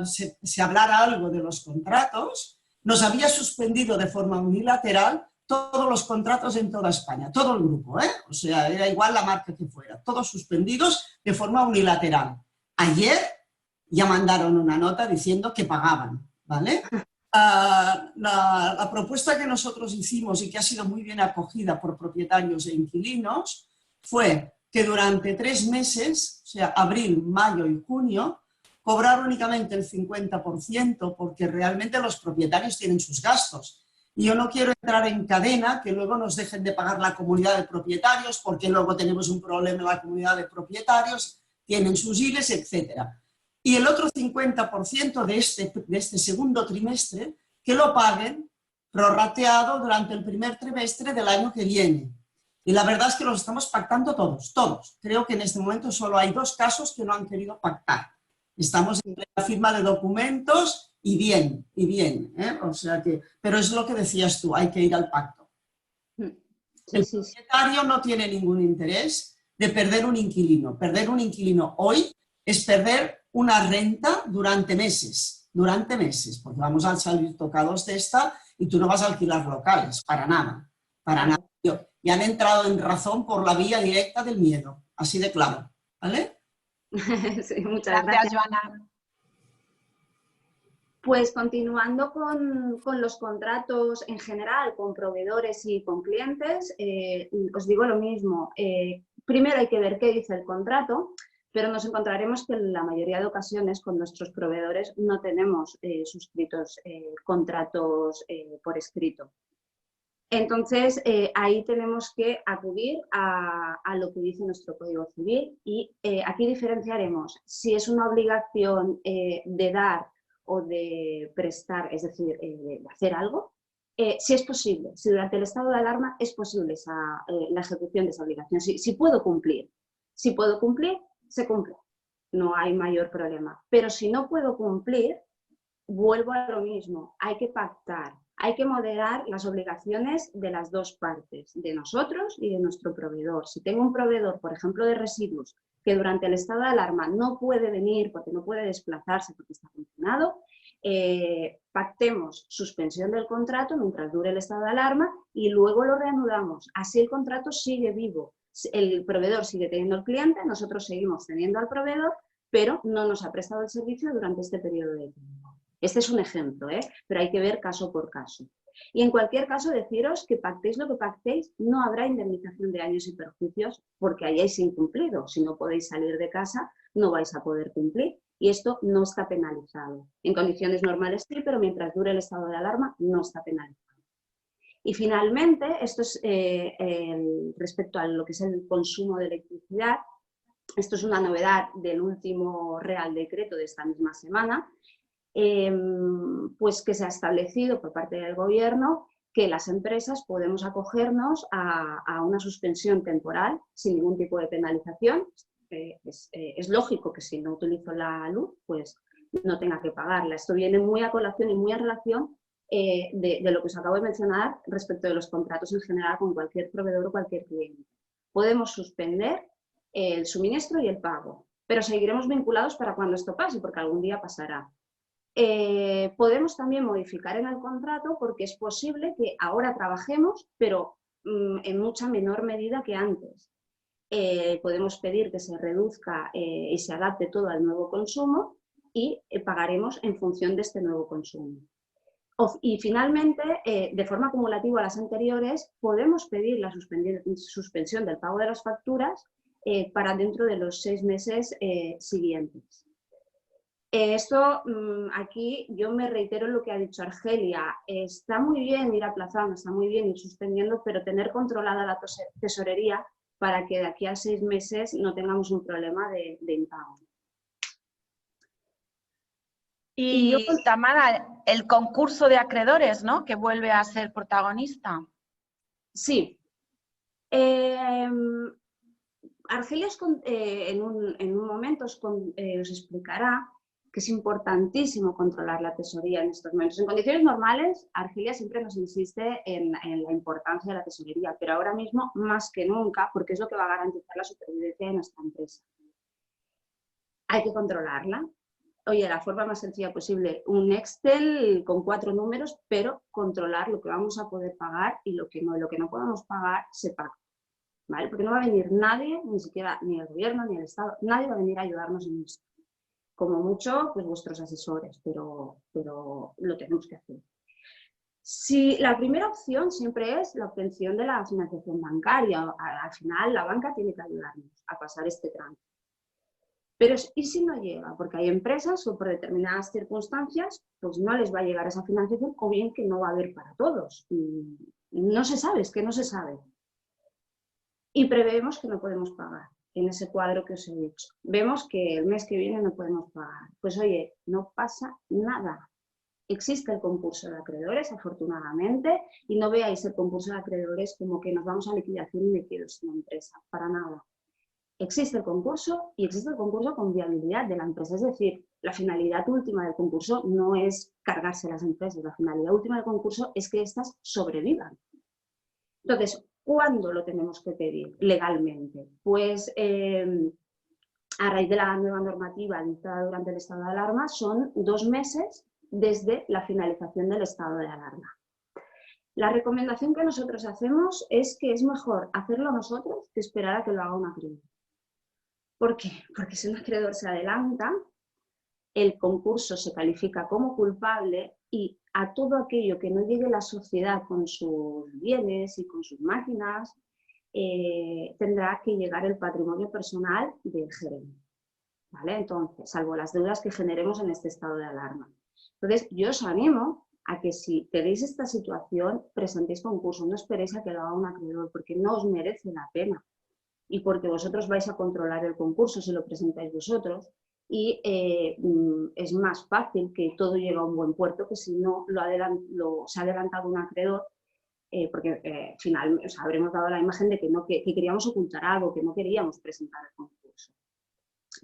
Speaker 4: se hablara algo de los contratos, nos había suspendido de forma unilateral todos los contratos en toda España, todo el grupo, ¿eh? O sea, era igual la marca que fuera, todos suspendidos de forma unilateral. Ayer ya mandaron una nota diciendo que pagaban, ¿vale? La propuesta que nosotros hicimos y que ha sido muy bien acogida por propietarios e inquilinos fue que durante 3 meses, o sea, abril, mayo y junio, cobrar únicamente el 50% porque realmente los propietarios tienen sus gastos. Y yo no quiero entrar en cadena, que luego nos dejen de pagar la comunidad de propietarios, porque luego tenemos un problema en la comunidad de propietarios, tienen sus IRES, etc. Y el otro 50% de este segundo trimestre, que lo paguen prorrateado durante el primer trimestre del año que viene. Y la verdad es que los estamos pactando todos. Creo que en este momento solo hay 2 casos que no han querido pactar. Estamos en la firma de documentos y bien, ¿eh? O sea que, pero es lo que decías tú, hay que ir al pacto. El propietario no tiene ningún interés de perder un inquilino. Perder un inquilino hoy es perder una renta durante meses, porque vamos a salir tocados de esta y tú no vas a alquilar locales, para nada. Y han entrado en razón por la vía directa del miedo, así de claro, ¿vale?
Speaker 2: Sí, muchas gracias,
Speaker 1: Joana.
Speaker 2: Pues continuando con los contratos en general, con proveedores y con clientes, os digo lo mismo. Primero hay que ver qué dice el contrato, pero nos encontraremos que en la mayoría de ocasiones con nuestros proveedores no tenemos suscritos contratos por escrito. Entonces, ahí tenemos que acudir a lo que dice nuestro Código Civil y aquí diferenciaremos si es una obligación de dar o de prestar, es decir, de hacer algo, si es posible, si durante el estado de alarma es posible la ejecución de esa obligación, si puedo cumplir. Si puedo cumplir, se cumple, no hay mayor problema. Pero si no puedo cumplir, vuelvo a lo mismo, hay que pactar, hay que moderar las obligaciones de las 2 partes, de nosotros y de nuestro proveedor. Si tengo un proveedor, por ejemplo, de residuos, que durante el estado de alarma no puede venir porque no puede desplazarse porque está confinado, pactemos suspensión del contrato mientras dure el estado de alarma y luego lo reanudamos. Así el contrato sigue vivo. El proveedor sigue teniendo al cliente, nosotros seguimos teniendo al proveedor, pero no nos ha prestado el servicio durante este periodo de tiempo. Este es un ejemplo, pero hay que ver caso por caso. Y en cualquier caso, deciros que pactéis lo que pactéis, no habrá indemnización de daños y perjuicios porque hayáis incumplido. Si no podéis salir de casa, no vais a poder cumplir. Y esto no está penalizado. En condiciones normales sí, pero mientras dure el estado de alarma, no está penalizado. Y finalmente, esto es respecto a lo que es el consumo de electricidad. Esto es una novedad del último Real Decreto de esta misma semana. Pues que se ha establecido por parte del Gobierno que las empresas podemos acogernos a una suspensión temporal sin ningún tipo de penalización. es lógico que si no utilizo la luz, pues no tenga que pagarla. Esto viene muy a colación y muy a relación de lo que os acabo de mencionar respecto de los contratos en general con cualquier proveedor o cualquier cliente. Podemos suspender el suministro y el pago, pero seguiremos vinculados para cuando esto pase, porque algún día pasará. Podemos también modificar en el contrato porque es posible que ahora trabajemos, pero en mucha menor medida que antes. Podemos pedir que se reduzca y se adapte todo al nuevo consumo y pagaremos en función de este nuevo consumo. Y finalmente, de forma acumulativa a las anteriores, podemos pedir la suspensión del pago de las facturas para dentro de los 6 meses siguientes. Esto, aquí yo me reitero en lo que ha dicho Argelia. Está muy bien ir aplazando, está muy bien ir suspendiendo, pero tener controlada la tesorería para que de aquí a 6 meses no tengamos un problema de impago.
Speaker 1: Y Tamara, el concurso de acreedores, ¿no?, que vuelve a ser protagonista.
Speaker 2: Sí. Argelia en un momento os explicará que es importantísimo controlar la tesorería en estos momentos. En condiciones normales, Argelia siempre nos insiste en la importancia de la tesorería, pero ahora mismo más que nunca, porque es lo que va a garantizar la supervivencia de nuestra empresa. Hay que controlarla. Oye, la forma más sencilla posible, un Excel con 4 números, pero controlar lo que vamos a poder pagar y lo que no podemos pagar se paga. ¿Vale? Porque no va a venir nadie, ni siquiera ni el gobierno ni el Estado, nadie va a venir a ayudarnos en esto. Como mucho, pues vuestros asesores, pero lo tenemos que hacer. Si la primera opción siempre es la obtención de la financiación bancaria. Al final la banca tiene que ayudarnos a pasar este trámite. Pero ¿y si no llega? Porque hay empresas o por determinadas circunstancias pues no les va a llegar esa financiación o bien que no va a haber para todos. No se sabe, es que no se sabe. Y preveemos que no podemos pagar en ese cuadro que os he dicho. Vemos que el mes que viene no podemos pagar. Pues oye, no pasa nada. Existe el concurso de acreedores, afortunadamente, y no veáis el concurso de acreedores como que nos vamos a liquidación y me quedo sin empresa, para nada. Existe el concurso y existe el concurso con viabilidad de la empresa. Es decir, la finalidad última del concurso no es cargarse las empresas, la finalidad última del concurso es que éstas sobrevivan. Entonces, ¿cuándo lo tenemos que pedir legalmente? Pues a raíz de la nueva normativa dictada durante el estado de alarma son 2 meses desde la finalización del estado de alarma. La recomendación que nosotros hacemos es que es mejor hacerlo nosotros que esperar a que lo haga un acreedor. ¿Por qué? Porque si un acreedor se adelanta, el concurso se califica como culpable y a todo aquello que no llegue la sociedad con sus bienes y con sus máquinas, tendrá que llegar el patrimonio personal del gerente. ¿Vale? Entonces, salvo las deudas que generemos en este estado de alarma. Entonces, yo os animo a que si tenéis esta situación, presentéis concurso, no esperéis a que lo haga un acreedor, porque no os merece la pena. Y porque vosotros vais a controlar el concurso si lo presentáis vosotros, y es más fácil que todo llegue a un buen puerto que si no se ha adelantado un acreedor, porque al final habremos dado la imagen de que queríamos ocultar algo, que no queríamos presentar el concurso.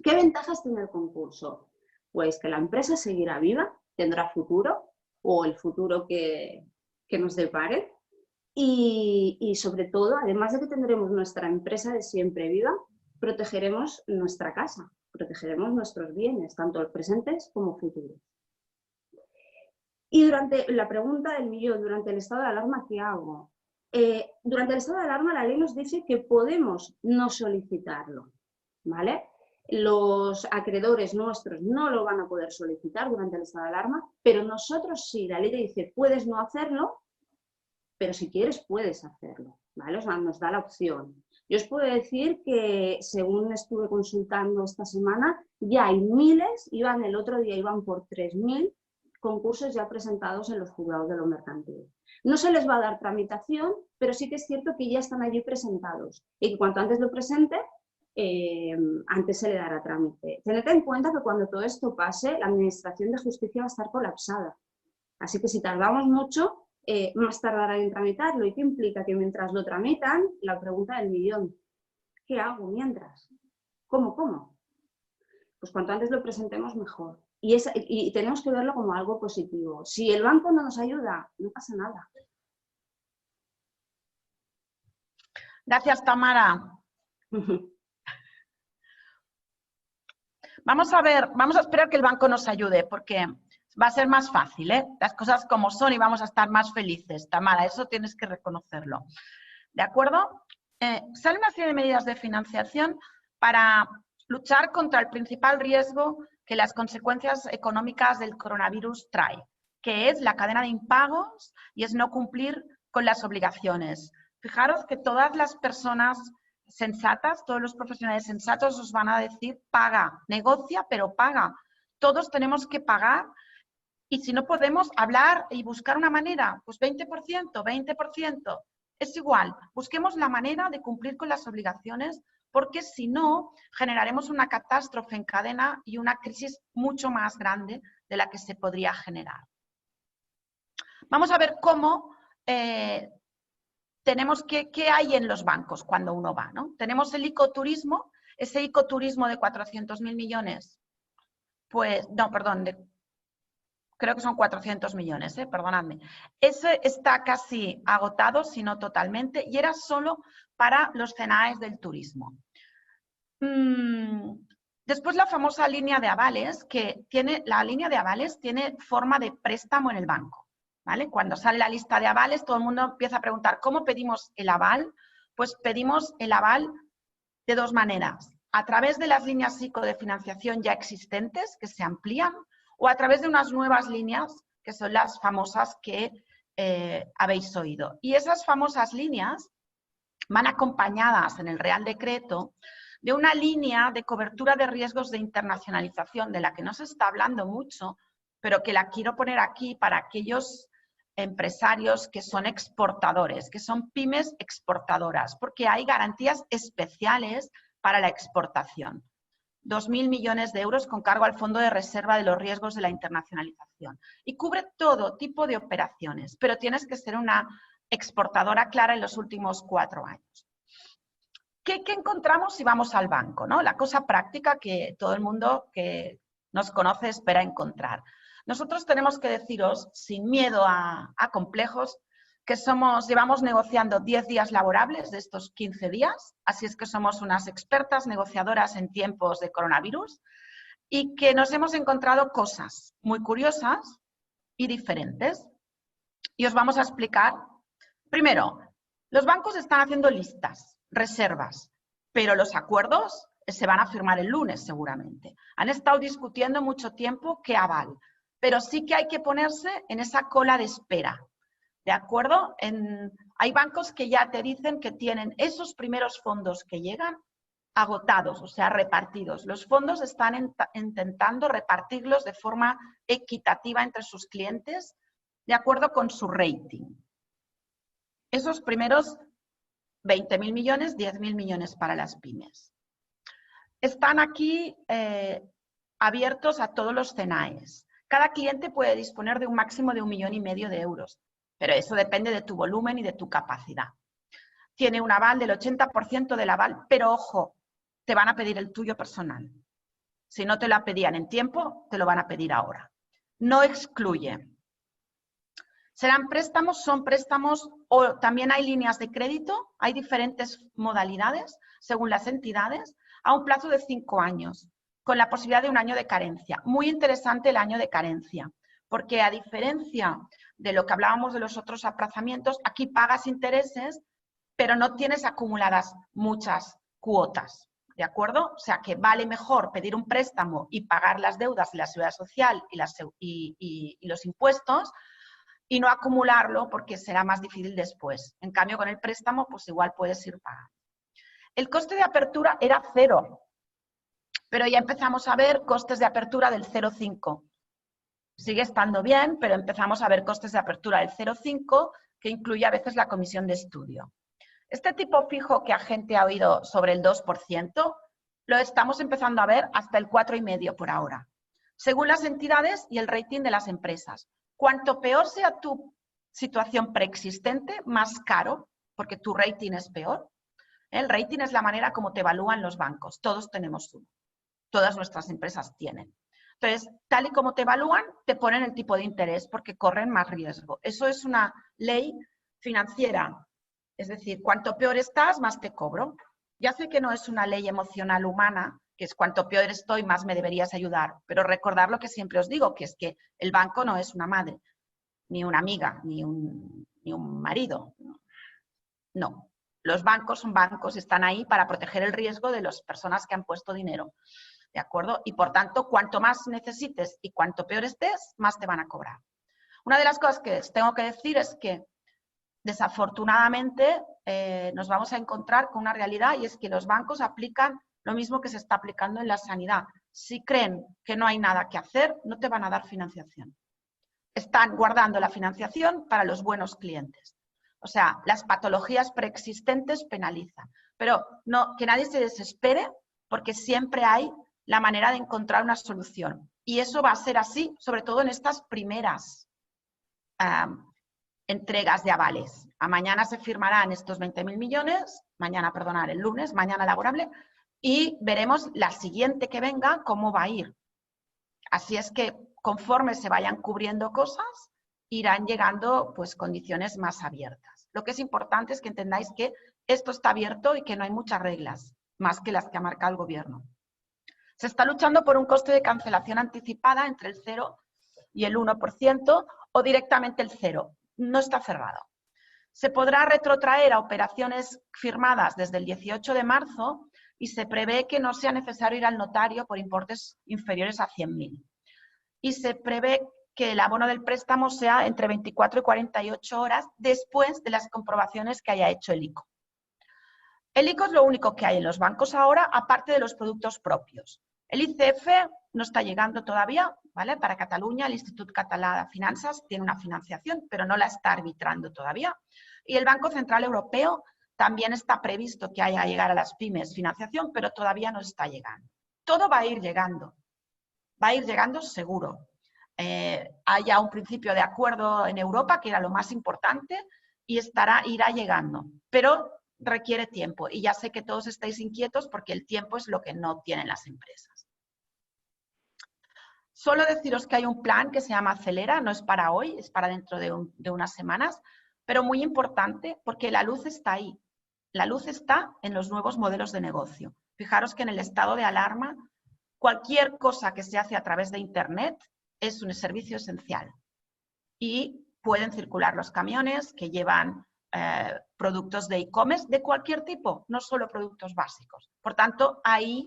Speaker 2: ¿Qué ventajas tiene el concurso? Pues que la empresa seguirá viva, tendrá futuro, o el futuro que nos depare. Y sobre todo, además de que tendremos nuestra empresa de siempre viva, protegeremos nuestra casa, protegeremos nuestros bienes, tanto presentes como futuros. Y durante la pregunta del millón, durante el estado de alarma, ¿qué hago? Durante el estado de alarma la ley nos dice que podemos no solicitarlo, ¿vale? Los acreedores nuestros no lo van a poder solicitar durante el estado de alarma, pero nosotros sí, la ley te dice, puedes no hacerlo, pero si quieres puedes hacerlo, ¿vale? O sea, nos da la opción. Yo os puedo decir que, según estuve consultando esta semana, ya hay miles, el otro día iban por 3.000 concursos ya presentados en los juzgados de lo mercantil. No se les va a dar tramitación, pero sí que es cierto que ya están allí presentados y que cuanto antes lo presente, antes se le dará trámite. Tened en cuenta que cuando todo esto pase, la Administración de Justicia va a estar colapsada. Así que si tardamos mucho, más tardará en tramitarlo. ¿Y qué implica? Que mientras lo tramitan, la pregunta del millón, ¿qué hago mientras? ¿Cómo? Pues cuanto antes lo presentemos mejor. Y tenemos que verlo como algo positivo. Si el banco no nos ayuda, no pasa nada.
Speaker 1: Gracias, Tamara. Vamos a esperar que el banco nos ayude porque va a ser más fácil, ¿eh? Las cosas como son y vamos a estar más felices. Tamara, eso tienes que reconocerlo. ¿De acuerdo? Sale una serie de medidas de financiación para luchar contra el principal riesgo que las consecuencias económicas del coronavirus trae, que es la cadena de impagos y es no cumplir con las obligaciones. Fijaros que todas las personas sensatas, todos los profesionales sensatos os van a decir paga, negocia, pero paga. Todos tenemos que pagar y si no podemos hablar y buscar una manera, pues 20%, 20%, es igual. Busquemos la manera de cumplir con las obligaciones porque si no, generaremos una catástrofe en cadena y una crisis mucho más grande de la que se podría generar. Vamos a ver cómo tenemos qué hay en los bancos cuando uno va, ¿no? Tenemos el icoturismo, ese icoturismo de 400.000 millones, pues, no, perdón, creo que son 400 millones, perdonadme. Ese está casi agotado, si no totalmente, y era solo para los CNAEs del turismo. Después la famosa línea de avales, la línea de avales tiene forma de préstamo en el banco, ¿vale? Cuando sale la lista de avales, todo el mundo empieza a preguntar, ¿cómo pedimos el aval? Pues pedimos el aval de dos maneras, a través de las líneas ICO de financiación ya existentes, que se amplían, o a través de unas nuevas líneas, que son las famosas que habéis oído. Y esas famosas líneas van acompañadas en el Real Decreto de una línea de cobertura de riesgos de internacionalización, de la que no se está hablando mucho, pero que la quiero poner aquí para aquellos empresarios que son exportadores, que son pymes exportadoras, porque hay garantías especiales para la exportación. 2.000 millones de euros con cargo al Fondo de Reserva de los Riesgos de la Internacionalización. Y cubre todo tipo de operaciones, pero tienes que ser una exportadora clara en los últimos 4 años. ¿Qué encontramos si vamos al banco, ¿no? La cosa práctica que todo el mundo que nos conoce espera encontrar. Nosotros tenemos que deciros, sin miedo a complejos, que llevamos negociando 10 días laborables de estos 15 días, así es que somos unas expertas negociadoras en tiempos de coronavirus y que nos hemos encontrado cosas muy curiosas y diferentes. Y os vamos a explicar. Primero, los bancos están haciendo listas, reservas, pero los acuerdos se van a firmar el lunes seguramente. Han estado discutiendo mucho tiempo qué aval, pero sí que hay que ponerse en esa cola de espera. ¿De acuerdo? Hay bancos que ya te dicen que tienen esos primeros fondos que llegan agotados, o sea, repartidos. Los fondos están intentando repartirlos de forma equitativa entre sus clientes de acuerdo con su rating. Esos primeros 20.000 millones, 10.000 millones para las pymes. Están aquí abiertos a todos los CNAEs. Cada cliente puede disponer de un máximo de 1,5 millones de euros. Pero eso depende de tu volumen y de tu capacidad. Tiene un aval del 80% del aval, pero ojo, te van a pedir el tuyo personal. Si no te lo pedían en tiempo, te lo van a pedir ahora. No excluye. Serán préstamos, son préstamos o también hay líneas de crédito, hay diferentes modalidades según las entidades, a un plazo de 5 años, con la posibilidad de 1 año de carencia. Muy interesante el año de carencia, porque a diferencia de lo que hablábamos de los otros aplazamientos, aquí pagas intereses, pero no tienes acumuladas muchas cuotas, ¿de acuerdo? O sea que vale mejor pedir un préstamo y pagar las deudas de la seguridad social y los impuestos y no acumularlo porque será más difícil después. En cambio, con el préstamo, pues igual puedes ir pagando. El coste de apertura era 0, pero ya empezamos a ver costes de apertura del 0,5. Sigue estando bien, pero empezamos a ver costes de apertura del 0,5, que incluye a veces la comisión de estudio. Este tipo fijo que la gente ha oído sobre el 2%, lo estamos empezando a ver hasta el 4,5% por ahora, según las entidades y el rating de las empresas. Cuanto peor sea tu situación preexistente, más caro, porque tu rating es peor. El rating es la manera como te evalúan los bancos. Todos tenemos uno. Todas nuestras empresas tienen. Entonces, tal y como te evalúan, te ponen el tipo de interés porque corren más riesgo. Eso es una ley financiera. Es decir, cuanto peor estás, más te cobro. Ya sé que no es una ley emocional humana, que es cuanto peor estoy, más me deberías ayudar. Pero recordad lo que siempre os digo, que es que el banco no es una madre, ni una amiga, ni un marido. No. Los bancos son bancos, están ahí para proteger el riesgo de las personas que han puesto dinero. ¿De acuerdo? Y por tanto, cuanto más necesites y cuanto peor estés, más te van a cobrar. Una de las cosas que os tengo que decir es que, desafortunadamente, nos vamos a encontrar con una realidad y es que los bancos aplican lo mismo que se está aplicando en la sanidad. Si creen que no hay nada que hacer, no te van a dar financiación. Están guardando la financiación para los buenos clientes. O sea, las patologías preexistentes penalizan. Pero no, que nadie se desespere porque siempre hay la manera de encontrar una solución. Y eso va a ser así, sobre todo en estas primeras entregas de avales. A mañana se firmarán estos 20.000 millones, el lunes, mañana laborable, y veremos la siguiente que venga cómo va a ir. Así es que conforme se vayan cubriendo cosas, irán llegando pues condiciones más abiertas. Lo que es importante es que entendáis que esto está abierto y que no hay muchas reglas, más que las que ha marcado el gobierno. Se está luchando por un coste de cancelación anticipada entre el 0 y el 1% o directamente el 0. No está cerrado. Se podrá retrotraer a operaciones firmadas desde el 18 de marzo y se prevé que no sea necesario ir al notario por importes inferiores a 100.000. Y se prevé que el abono del préstamo sea entre 24 y 48 horas después de las comprobaciones que haya hecho el ICO. El ICO es lo único que hay en los bancos ahora, aparte de los productos propios. El ICF no está llegando todavía, ¿vale? Para Cataluña, el Institut Català de Finanzas tiene una financiación, pero no la está arbitrando todavía. Y el Banco Central Europeo también está previsto que haya llegar a las pymes financiación, pero todavía no está llegando. Todo va a ir llegando. Va a ir llegando seguro. Hay ya un principio de acuerdo en Europa, que era lo más importante, y irá llegando. Pero requiere tiempo. Y ya sé que todos estáis inquietos porque el tiempo es lo que no tienen las empresas. Solo deciros que hay un plan que se llama Acelera, no es para hoy, es para dentro de unas semanas, pero muy importante porque la luz está ahí. La luz está en los nuevos modelos de negocio. Fijaros que en el estado de alarma, cualquier cosa que se hace a través de Internet es un servicio esencial. Y pueden circular los camiones que llevan productos de e-commerce de cualquier tipo, no solo productos básicos. Por tanto, ahí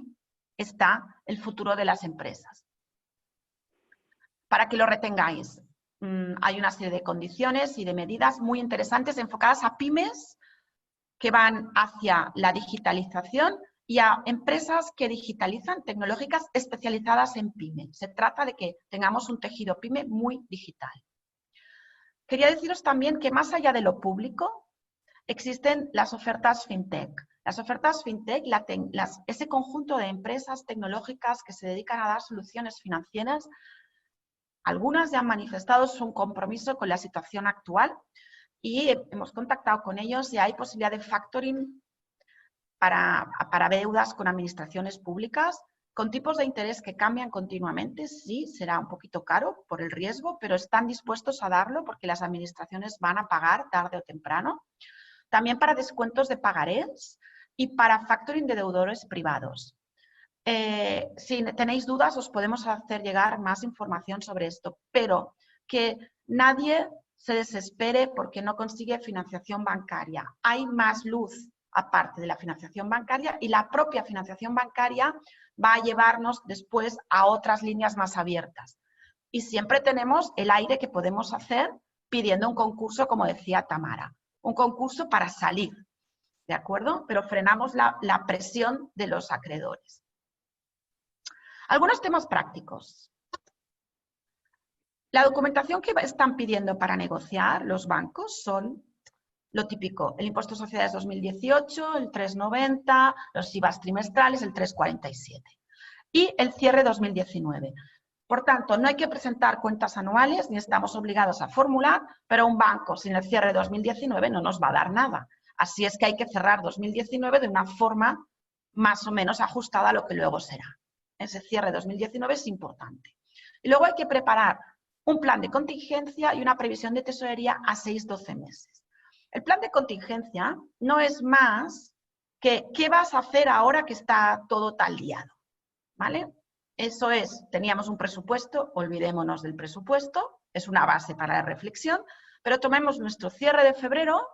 Speaker 1: está el futuro de las empresas. Para que lo retengáis, hay una serie de condiciones y de medidas muy interesantes enfocadas a pymes que van hacia la digitalización y a empresas que digitalizan, tecnológicas especializadas en pyme. Se trata de que tengamos un tejido pyme muy digital. Quería deciros también que más allá de lo público, existen las ofertas fintech. Las ofertas fintech, ese conjunto de empresas tecnológicas que se dedican a dar soluciones financieras, algunas ya han manifestado su compromiso con la situación actual y hemos contactado con ellos y hay posibilidad de factoring para deudas con administraciones públicas, con tipos de interés que cambian continuamente. Sí, será un poquito caro por el riesgo, pero están dispuestos a darlo porque las administraciones van a pagar tarde o temprano. También para descuentos de pagarés y para factoring de deudores privados. Si tenéis dudas, os podemos hacer llegar más información sobre esto, pero que nadie se desespere porque no consigue financiación bancaria. Hay más luz aparte de la financiación bancaria y la propia financiación bancaria va a llevarnos después a otras líneas más abiertas. Y siempre tenemos el aire que podemos hacer pidiendo un concurso, como decía Tamara, un concurso para salir, ¿de acuerdo? Pero frenamos la presión de los acreedores. Algunos temas prácticos. La documentación que están pidiendo para negociar los bancos son lo típico, el impuesto de sociedades 2018, el 390, los IVAs trimestrales, el 347 y el cierre 2019. Por tanto, no hay que presentar cuentas anuales ni estamos obligados a formular, pero un banco sin el cierre 2019 no nos va a dar nada. Así es que hay que cerrar 2019 de una forma más o menos ajustada a lo que luego será. Ese cierre de 2019 es importante. Y luego hay que preparar un plan de contingencia y una previsión de tesorería a 6-12 meses. El plan de contingencia no es más que qué vas a hacer ahora que está todo tan liado, ¿vale? Eso es, teníamos un presupuesto, olvidémonos del presupuesto, es una base para la reflexión, pero tomemos nuestro cierre de febrero,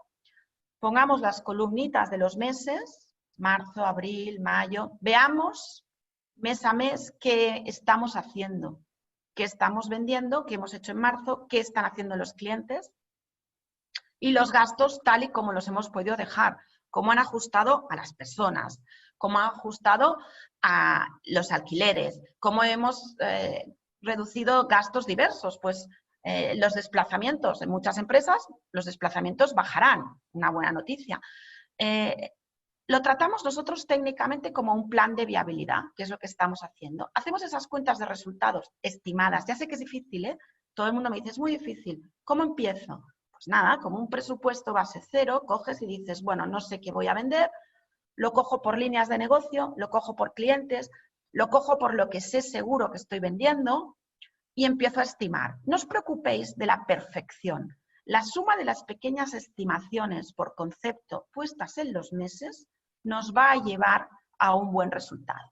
Speaker 1: pongamos las columnitas de los meses, marzo, abril, mayo, veamos mes a mes qué estamos haciendo, qué estamos vendiendo, qué hemos hecho en marzo, qué están haciendo los clientes y los gastos tal y como los hemos podido dejar, cómo han ajustado a las personas, cómo han ajustado a los alquileres, cómo hemos reducido gastos diversos, pues los desplazamientos, en muchas empresas los desplazamientos bajarán, una buena noticia. Lo tratamos nosotros técnicamente como un plan de viabilidad, que es lo que estamos haciendo. Hacemos esas cuentas de resultados estimadas. Ya sé que es difícil, ¿eh? Todo el mundo me dice, es muy difícil. ¿Cómo empiezo? Pues nada, como un presupuesto base cero, coges y dices, bueno, no sé qué voy a vender, lo cojo por líneas de negocio, lo cojo por clientes, lo cojo por lo que sé seguro que estoy vendiendo y empiezo a estimar. No os preocupéis de la perfección. La suma de las pequeñas estimaciones por concepto puestas en los meses nos va a llevar a un buen resultado.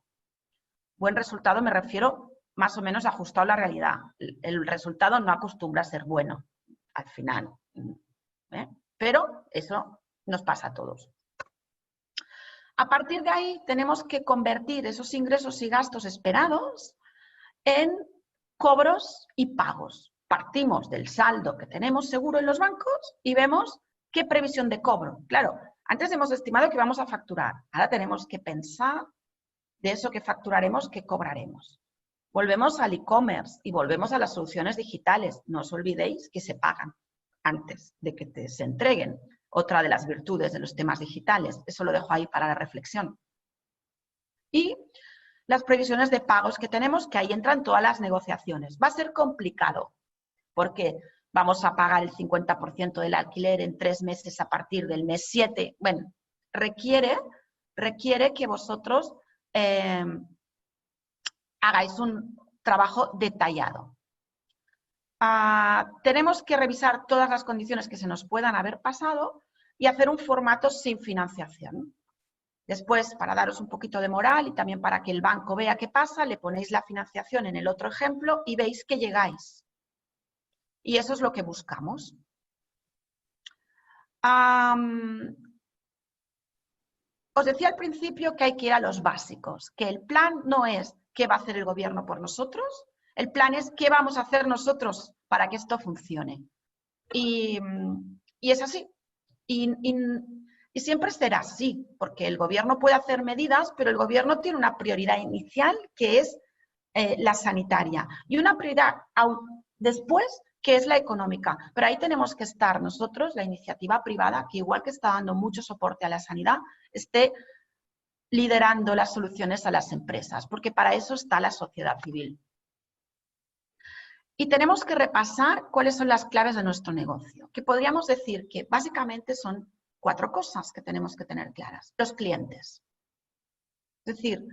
Speaker 1: Buen resultado me refiero más o menos ajustado a la realidad. El resultado no acostumbra a ser bueno al final, pero eso nos pasa a todos. A partir de ahí tenemos que convertir esos ingresos y gastos esperados en cobros y pagos. Partimos del saldo que tenemos seguro en los bancos y vemos qué previsión de cobro. Claro, antes hemos estimado que vamos a facturar. Ahora tenemos que pensar de eso que facturaremos, qué cobraremos. Volvemos al e-commerce y volvemos a las soluciones digitales. No os olvidéis que se pagan antes de que se entreguen. Otra de las virtudes de los temas digitales. Eso lo dejo ahí para la reflexión. Y las previsiones de pagos que tenemos, que ahí entran todas las negociaciones. Va a ser complicado, porque vamos a pagar el 50% del alquiler en 3 meses a partir del mes 7. Bueno, requiere que vosotros hagáis un trabajo detallado. Tenemos que revisar todas las condiciones que se nos puedan haber pasado y hacer un formato sin financiación. Después, para daros un poquito de moral y también para que el banco vea qué pasa, le ponéis la financiación en el otro ejemplo y veis que llegáis. Y eso es lo que buscamos. Os decía al principio que hay que ir a los básicos, que el plan no es qué va a hacer el gobierno por nosotros, el plan es qué vamos a hacer nosotros para que esto funcione. Y es así. Y siempre será así, porque el gobierno puede hacer medidas, pero el gobierno tiene una prioridad inicial que es la sanitaria y una prioridad aún después que es la económica. Pero ahí tenemos que estar nosotros, la iniciativa privada, que igual que está dando mucho soporte a la sanidad, esté liderando las soluciones a las empresas, porque para eso está la sociedad civil. Y tenemos que repasar cuáles son las claves de nuestro negocio, que podríamos decir que básicamente son 4 cosas que tenemos que tener claras. Los clientes. Es decir,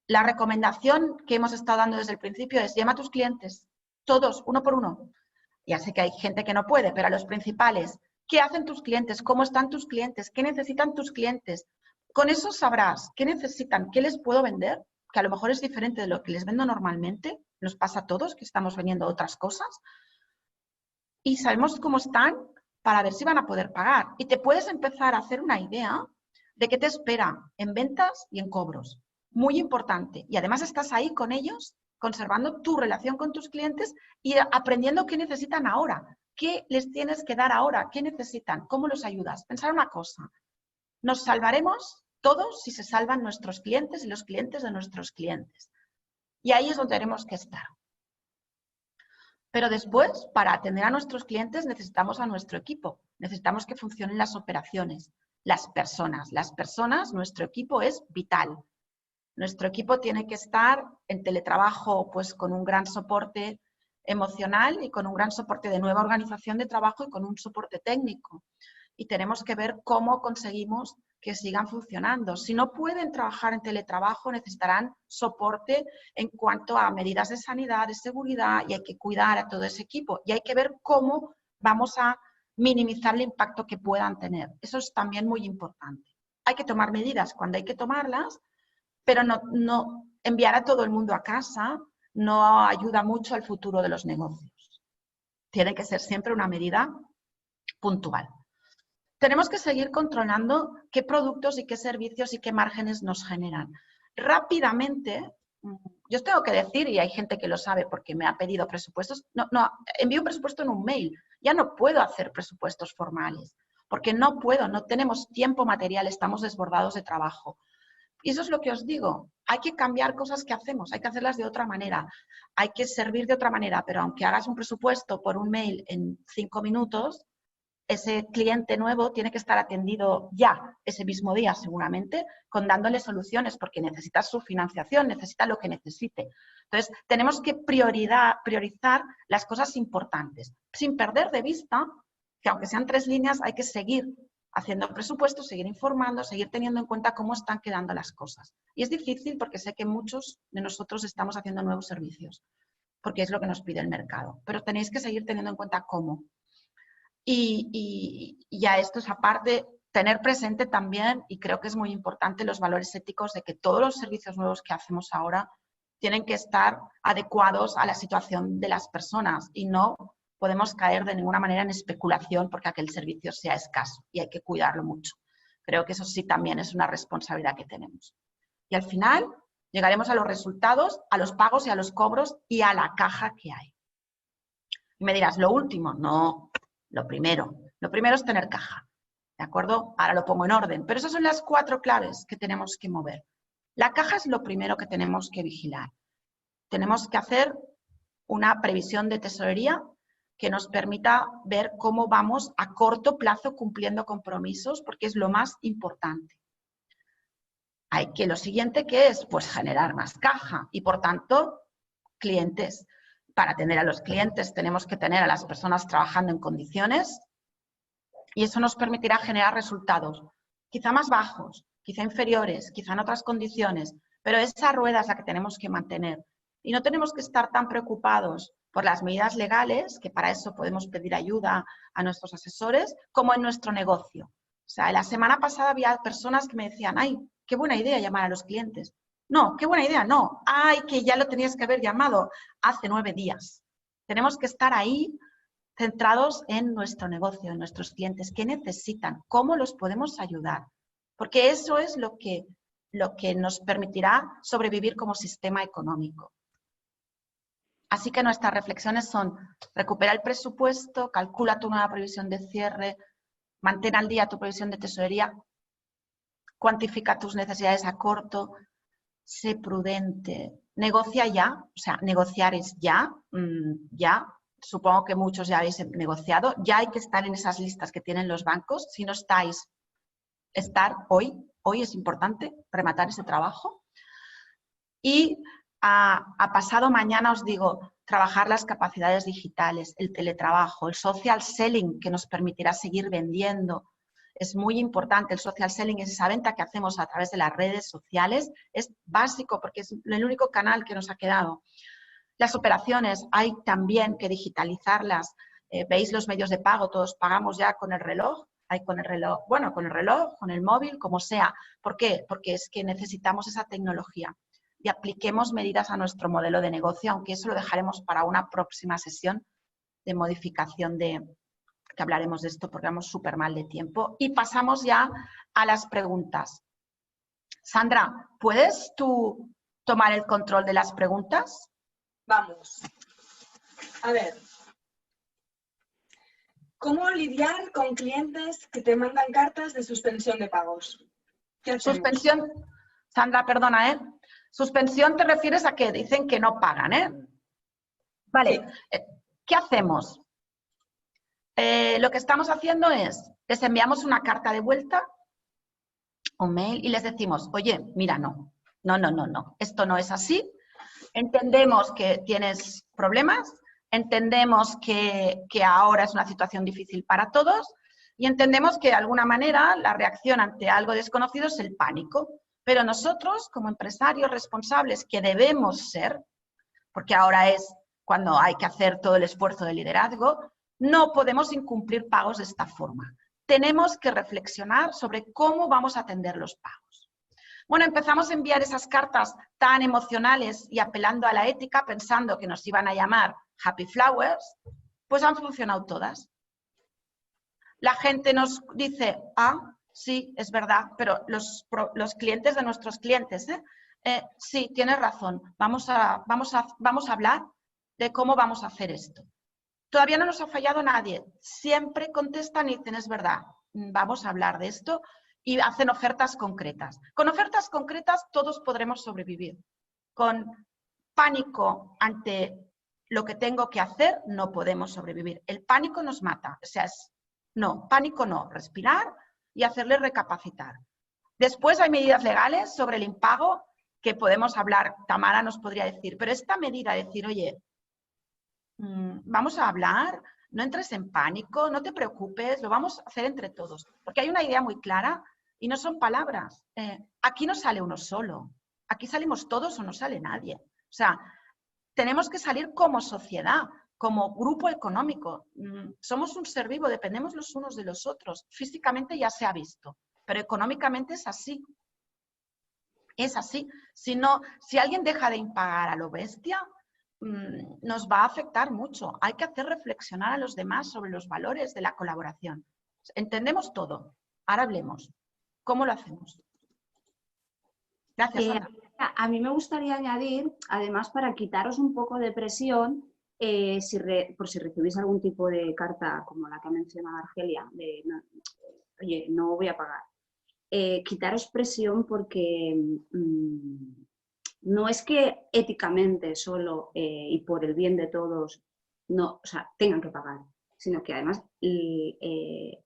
Speaker 1: la recomendación que hemos estado dando desde el principio es llama a tus clientes, todos, uno por uno. Ya sé que hay gente que no puede, pero a los principales, ¿qué hacen tus clientes? ¿Cómo están tus clientes? ¿Qué necesitan tus clientes? Con eso sabrás qué necesitan, qué les puedo vender, que a lo mejor es diferente de lo que les vendo normalmente. Nos pasa a todos que estamos vendiendo otras cosas. Y sabemos cómo están para ver si van a poder pagar. Y te puedes empezar a hacer una idea de qué te espera en ventas y en cobros. Muy importante. Y además estás ahí con ellos, conservando tu relación con tus clientes y aprendiendo qué necesitan ahora. ¿Qué les tienes que dar ahora? ¿Qué necesitan? ¿Cómo los ayudas? Pensar una cosa. Nos salvaremos todos si se salvan nuestros clientes y los clientes de nuestros clientes. Y ahí es donde tenemos que estar. Pero después, para atender a nuestros clientes, necesitamos a nuestro equipo. Necesitamos que funcionen las operaciones, las personas. Las personas, nuestro equipo es vital. Nuestro equipo tiene que estar en teletrabajo pues, con un gran soporte emocional y con un gran soporte de nueva organización de trabajo y con un soporte técnico. y tenemos que ver cómo conseguimos que sigan funcionando. Si no pueden trabajar en teletrabajo, necesitarán soporte en cuanto a medidas de sanidad, de seguridad, y hay que cuidar a todo ese equipo. Y hay que ver cómo vamos a minimizar el impacto que puedan tener. Eso es también muy importante. Hay que tomar medidas cuando hay que tomarlas, pero no enviar a todo el mundo a casa no ayuda mucho al futuro de los negocios. Tiene que ser siempre una medida puntual. Tenemos que seguir controlando qué productos y qué servicios y qué márgenes nos generan. Rápidamente, yo os tengo que decir, y hay gente que lo sabe porque me ha pedido presupuestos, envío un presupuesto en un mail. Ya no puedo hacer presupuestos formales, porque no puedo, no tenemos tiempo material, estamos desbordados de trabajo. Y eso es lo que os digo, hay que cambiar cosas que hacemos, hay que hacerlas de otra manera, hay que servir de otra manera, pero aunque hagas un presupuesto por un mail en 5 minutos, ese cliente nuevo tiene que estar atendido ya, ese mismo día seguramente, dándole soluciones, porque necesita su financiación, necesita lo que necesite. Entonces, tenemos que priorizar las cosas importantes, sin perder de vista que aunque sean 3 líneas, hay que seguir haciendo presupuestos, seguir informando, seguir teniendo en cuenta cómo están quedando las cosas. Y es difícil porque sé que muchos de nosotros estamos haciendo nuevos servicios, porque es lo que nos pide el mercado. Pero tenéis que seguir teniendo en cuenta cómo. Y a esto es aparte, tener presente también, y creo que es muy importante, los valores éticos de que todos los servicios nuevos que hacemos ahora tienen que estar adecuados a la situación de las personas y no podemos caer de ninguna manera en especulación porque aquel servicio sea escaso y hay que cuidarlo mucho. Creo que eso sí también es una responsabilidad que tenemos. Y al final llegaremos a los resultados, a los pagos y a los cobros y a la caja que hay. Y me dirás, lo último, no. Lo primero es tener caja, ¿de acuerdo? Ahora lo pongo en orden, pero esas son las 4 claves que tenemos que mover. La caja es lo primero que tenemos que vigilar. Tenemos que hacer una previsión de tesorería que nos permita ver cómo vamos a corto plazo cumpliendo compromisos, porque es lo más importante. Lo siguiente que es, pues generar más caja y por tanto, clientes. Para atender a los clientes tenemos que tener a las personas trabajando en condiciones y eso nos permitirá generar resultados, quizá más bajos, quizá inferiores, quizá en otras condiciones, pero esa rueda es la que tenemos que mantener. Y no tenemos que estar tan preocupados por las medidas legales, que para eso podemos pedir ayuda a nuestros asesores, como en nuestro negocio. O sea, la semana pasada había personas que me decían, ¡ay, qué buena idea llamar a los clientes! No, qué buena idea, no. ¡Ay, que ya lo tenías que haber llamado hace 9 días! Tenemos que estar ahí centrados en nuestro negocio, en nuestros clientes. ¿Qué necesitan? ¿Cómo los podemos ayudar? Porque eso es lo que nos permitirá sobrevivir como sistema económico. Así que nuestras reflexiones son: recupera el presupuesto, calcula tu nueva previsión de cierre, mantén al día tu previsión de tesorería, cuantifica tus necesidades a corto, sé prudente, negocia ya, o sea, negociar es ya, supongo que muchos ya habéis negociado, ya hay que estar en esas listas que tienen los bancos, si no estáis, estar hoy es importante, rematar ese trabajo. Y a pasado mañana os digo, trabajar las capacidades digitales, el teletrabajo, el social selling que nos permitirá seguir vendiendo. Es muy importante, el social selling es esa venta que hacemos a través de las redes sociales, es básico porque es el único canal que nos ha quedado. Las operaciones hay también que digitalizarlas, veis los medios de pago, todos pagamos ya con el reloj, con el reloj, con el móvil, como sea. ¿Por qué? Porque es que necesitamos esa tecnología y apliquemos medidas a nuestro modelo de negocio, aunque eso lo dejaremos para una próxima sesión de modificación que hablaremos de esto porque vamos súper mal de tiempo. Y pasamos ya a las preguntas. Sandra, ¿puedes tú tomar el control de las preguntas?
Speaker 5: Vamos. A ver. ¿Cómo lidiar con clientes que te mandan cartas de suspensión de pagos?
Speaker 1: Suspensión, Sandra, perdona, ¿eh? Suspensión te refieres a que dicen que no pagan, ¿eh? Vale, sí. ¿Qué hacemos? Lo que estamos haciendo es, les enviamos una carta de vuelta, un mail, y les decimos, oye, mira, no, esto no es así, entendemos que tienes problemas, entendemos que ahora es una situación difícil para todos, Y entendemos que de alguna manera la reacción ante algo desconocido es el pánico. Pero nosotros, como empresarios responsables que debemos ser, porque ahora es cuando hay que hacer todo el esfuerzo de liderazgo, no podemos incumplir pagos de esta forma. Tenemos que reflexionar sobre cómo vamos a atender los pagos. Bueno, empezamos a enviar esas cartas tan emocionales y apelando a la ética, pensando que nos iban a llamar Happy Flowers, pues han funcionado todas. La gente nos dice, ah, sí, es verdad, pero los clientes de nuestros clientes, sí, tienes razón, vamos a hablar de cómo vamos a hacer esto. Todavía no nos ha fallado nadie, siempre contestan y dicen, es verdad, vamos a hablar de esto y hacen ofertas concretas. Con ofertas concretas todos podremos sobrevivir. Con pánico ante lo que tengo que hacer no podemos sobrevivir. El pánico nos mata, o sea, no, pánico no, respirar y hacerle recapacitar. Después hay medidas legales sobre el impago que podemos hablar, Tamara nos podría decir, pero esta medida, decir, oye, vamos a hablar, no entres en pánico, no te preocupes, lo vamos a hacer entre todos. Porque hay una idea muy clara y no son palabras. Aquí no sale uno solo, aquí salimos todos o no sale nadie. O sea, tenemos que salir como sociedad, como grupo económico. Somos un ser vivo, dependemos los unos de los otros. Físicamente ya se ha visto, pero económicamente es así. Es así. Si alguien deja de impagar a lo bestia, nos va a afectar mucho. Hay que hacer reflexionar a los demás sobre los valores de la colaboración. Entendemos todo. Ahora hablemos. ¿Cómo lo hacemos? Gracias, Sandra.
Speaker 2: A mí me gustaría añadir, además, para quitaros un poco de presión, por si recibís algún tipo de carta como la que ha mencionado Argelia, de oye, no voy a pagar. Quitaros presión porque no es que éticamente solo y por el bien de todos tengan que pagar, sino que además el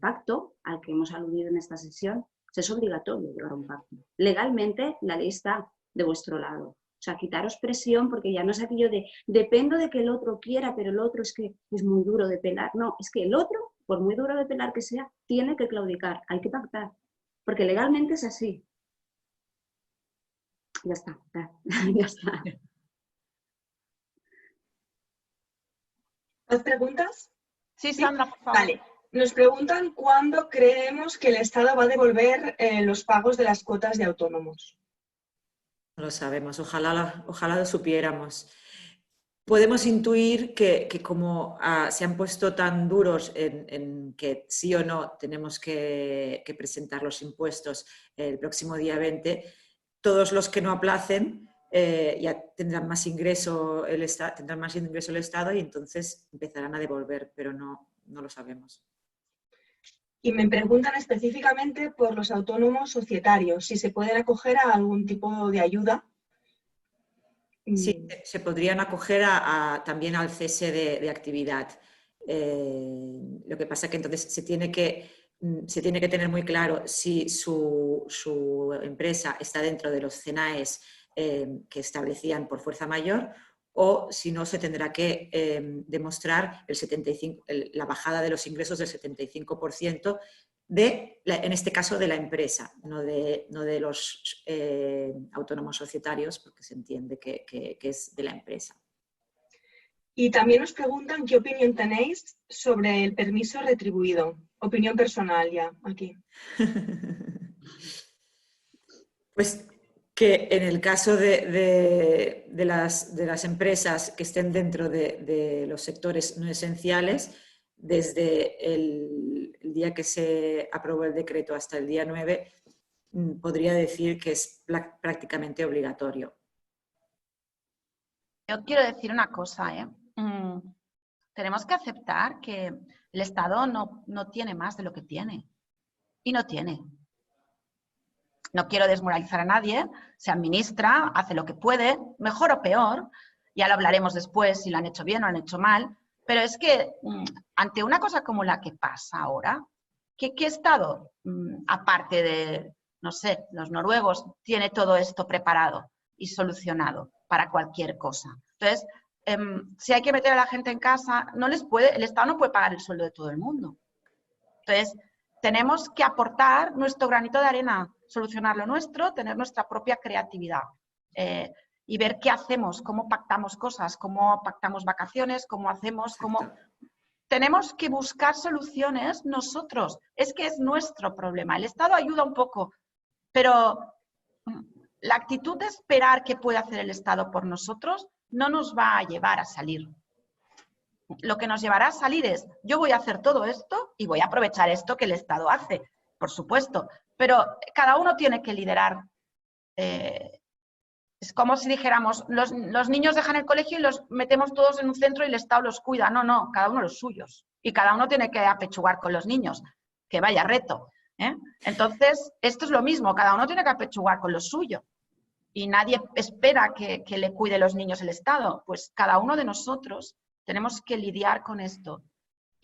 Speaker 2: pacto al que hemos aludido en esta sesión es obligatorio llevar un pacto. Legalmente la ley está de vuestro lado. O sea, quitaros presión porque ya no es aquello de dependo de que el otro quiera, pero el otro es que es muy duro de pelar. No, es que el otro, por muy duro de pelar que sea, tiene que claudicar, hay que pactar, porque legalmente es así. Ya está, ya está.
Speaker 5: ¿Más preguntas?
Speaker 1: Sí, Sandra, por favor.
Speaker 5: Vale. Nos preguntan cuándo creemos que el Estado va a devolver los pagos de las cuotas de autónomos.
Speaker 3: No lo sabemos, ojalá lo supiéramos. Podemos intuir que como se han puesto tan duros en que sí o no tenemos que presentar los impuestos el próximo día 20, todos los que no aplacen ya tendrán más ingreso el Estado y entonces empezarán a devolver, pero no lo sabemos.
Speaker 5: Y me preguntan específicamente por los autónomos societarios, si se pueden acoger a algún tipo de ayuda.
Speaker 3: Sí, se podrían acoger también al cese de actividad. Lo que pasa es que entonces se tiene que tener muy claro si su empresa está dentro de los CENAES que establecían por fuerza mayor o si no se tendrá que demostrar la bajada de los ingresos del 75% en este caso de la empresa, no de los autónomos societarios, porque se entiende que es de la empresa.
Speaker 5: Y también nos preguntan qué opinión tenéis sobre el permiso retribuido. Opinión personal ya, aquí.
Speaker 3: Pues que en el caso de las empresas que estén dentro de los sectores no esenciales, desde el día que se aprobó el decreto hasta el día 9, podría decir que es prácticamente obligatorio.
Speaker 1: Yo quiero decir una cosa, tenemos que aceptar que el Estado no tiene más de lo que tiene. Y no tiene. No quiero desmoralizar a nadie, se administra, hace lo que puede, mejor o peor, ya lo hablaremos después si lo han hecho bien o lo han hecho mal, pero es que ante una cosa como la que pasa ahora, ¿qué Estado, aparte de, no sé, los noruegos, tiene todo esto preparado y solucionado para cualquier cosa? Entonces, si hay que meter a la gente en casa, el Estado no puede pagar el sueldo de todo el mundo. Entonces, tenemos que aportar nuestro granito de arena, solucionar lo nuestro, tener nuestra propia creatividad y ver qué hacemos, cómo pactamos cosas, cómo pactamos vacaciones, cómo hacemos, cómo... Tenemos que buscar soluciones nosotros. Es que es nuestro problema. El Estado ayuda un poco, pero la actitud de esperar qué puede hacer el Estado por nosotros no nos va a llevar a salir. Lo que nos llevará a salir es, yo voy a hacer todo esto y voy a aprovechar esto que el Estado hace, por supuesto, pero cada uno tiene que liderar. Es como si dijéramos, los niños dejan el colegio y los metemos todos en un centro y el Estado los cuida. No, no, cada uno los suyos. Y cada uno tiene que apechugar con los niños, que vaya reto. Entonces, esto es lo mismo, cada uno tiene que apechugar con lo suyo. Y nadie espera que le cuide los niños el Estado. Pues cada uno de nosotros tenemos que lidiar con esto.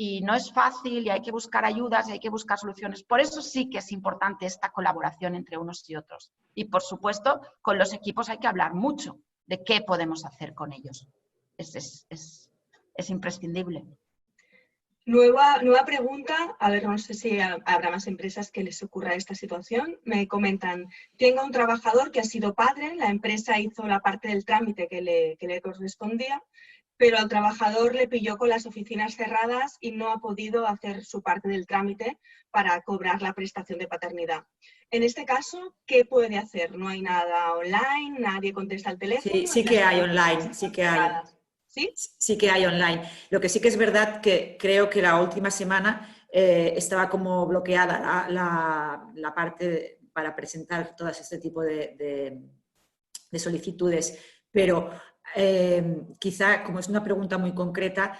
Speaker 1: Y no es fácil y hay que buscar ayudas y hay que buscar soluciones. Por eso sí que es importante esta colaboración entre unos y otros. Y por supuesto, con los equipos hay que hablar mucho de qué podemos hacer con ellos. Es imprescindible.
Speaker 5: Nueva pregunta, a ver, no sé si habrá más empresas que les ocurra esta situación. Me comentan, tengo un trabajador que ha sido padre, la empresa hizo la parte del trámite que le correspondía, pero al trabajador le pilló con las oficinas cerradas y no ha podido hacer su parte del trámite para cobrar la prestación de paternidad. En este caso, ¿qué puede hacer? ¿No hay nada online? ¿Nadie contesta al teléfono?
Speaker 3: Sí que hay online, sí que hay.
Speaker 5: ¿Sí?
Speaker 3: Sí que hay online. Lo que sí que es verdad que creo que la última semana estaba como bloqueada la parte para presentar todo este tipo de solicitudes, pero quizá, como es una pregunta muy concreta,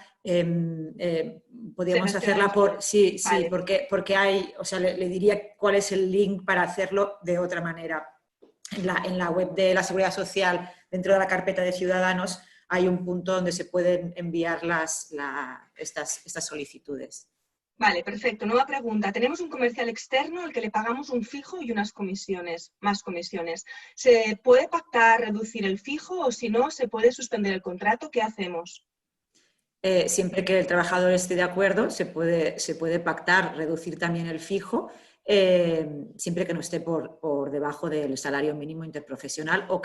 Speaker 3: podríamos hacerla por... Sí, vale. Porque hay, o sea, le diría cuál es el link para hacerlo de otra manera. En la web de la Seguridad Social, dentro de la carpeta de Ciudadanos, hay un punto donde se pueden enviar estas solicitudes.
Speaker 5: Vale, perfecto. Nueva pregunta. Tenemos un comercial externo al que le pagamos un fijo y unas comisiones, más comisiones. ¿Se puede pactar reducir el fijo o si no, se puede suspender el contrato? ¿Qué hacemos?
Speaker 3: Siempre que el trabajador esté de acuerdo, se puede pactar reducir también el fijo, siempre que no esté por debajo del salario mínimo interprofesional o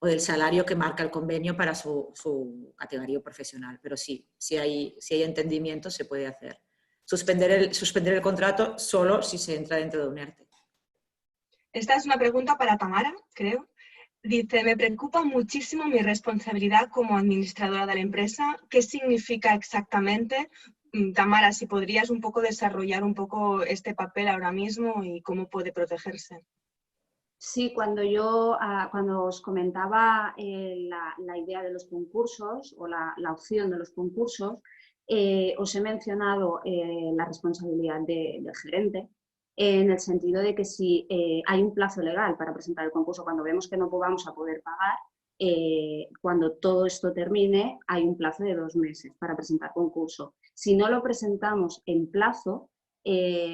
Speaker 3: del salario que marca el convenio para su categoría profesional. Pero sí, si hay entendimiento, se puede hacer. Suspender el contrato solo si se entra dentro de un ERTE.
Speaker 5: Esta es una pregunta para Tamara, creo. Dice, me preocupa muchísimo mi responsabilidad como administradora de la empresa. ¿Qué significa exactamente? Tamara, si podrías un poco desarrollar un poco este papel ahora mismo y cómo puede protegerse.
Speaker 2: Sí, cuando os comentaba la idea de los concursos o la opción de los concursos, os he mencionado la responsabilidad del gerente, en el sentido de que si hay un plazo legal para presentar el concurso, cuando vemos que no vamos a poder pagar, cuando todo esto termine, hay un plazo de 2 meses para presentar concurso. Si no lo presentamos en plazo,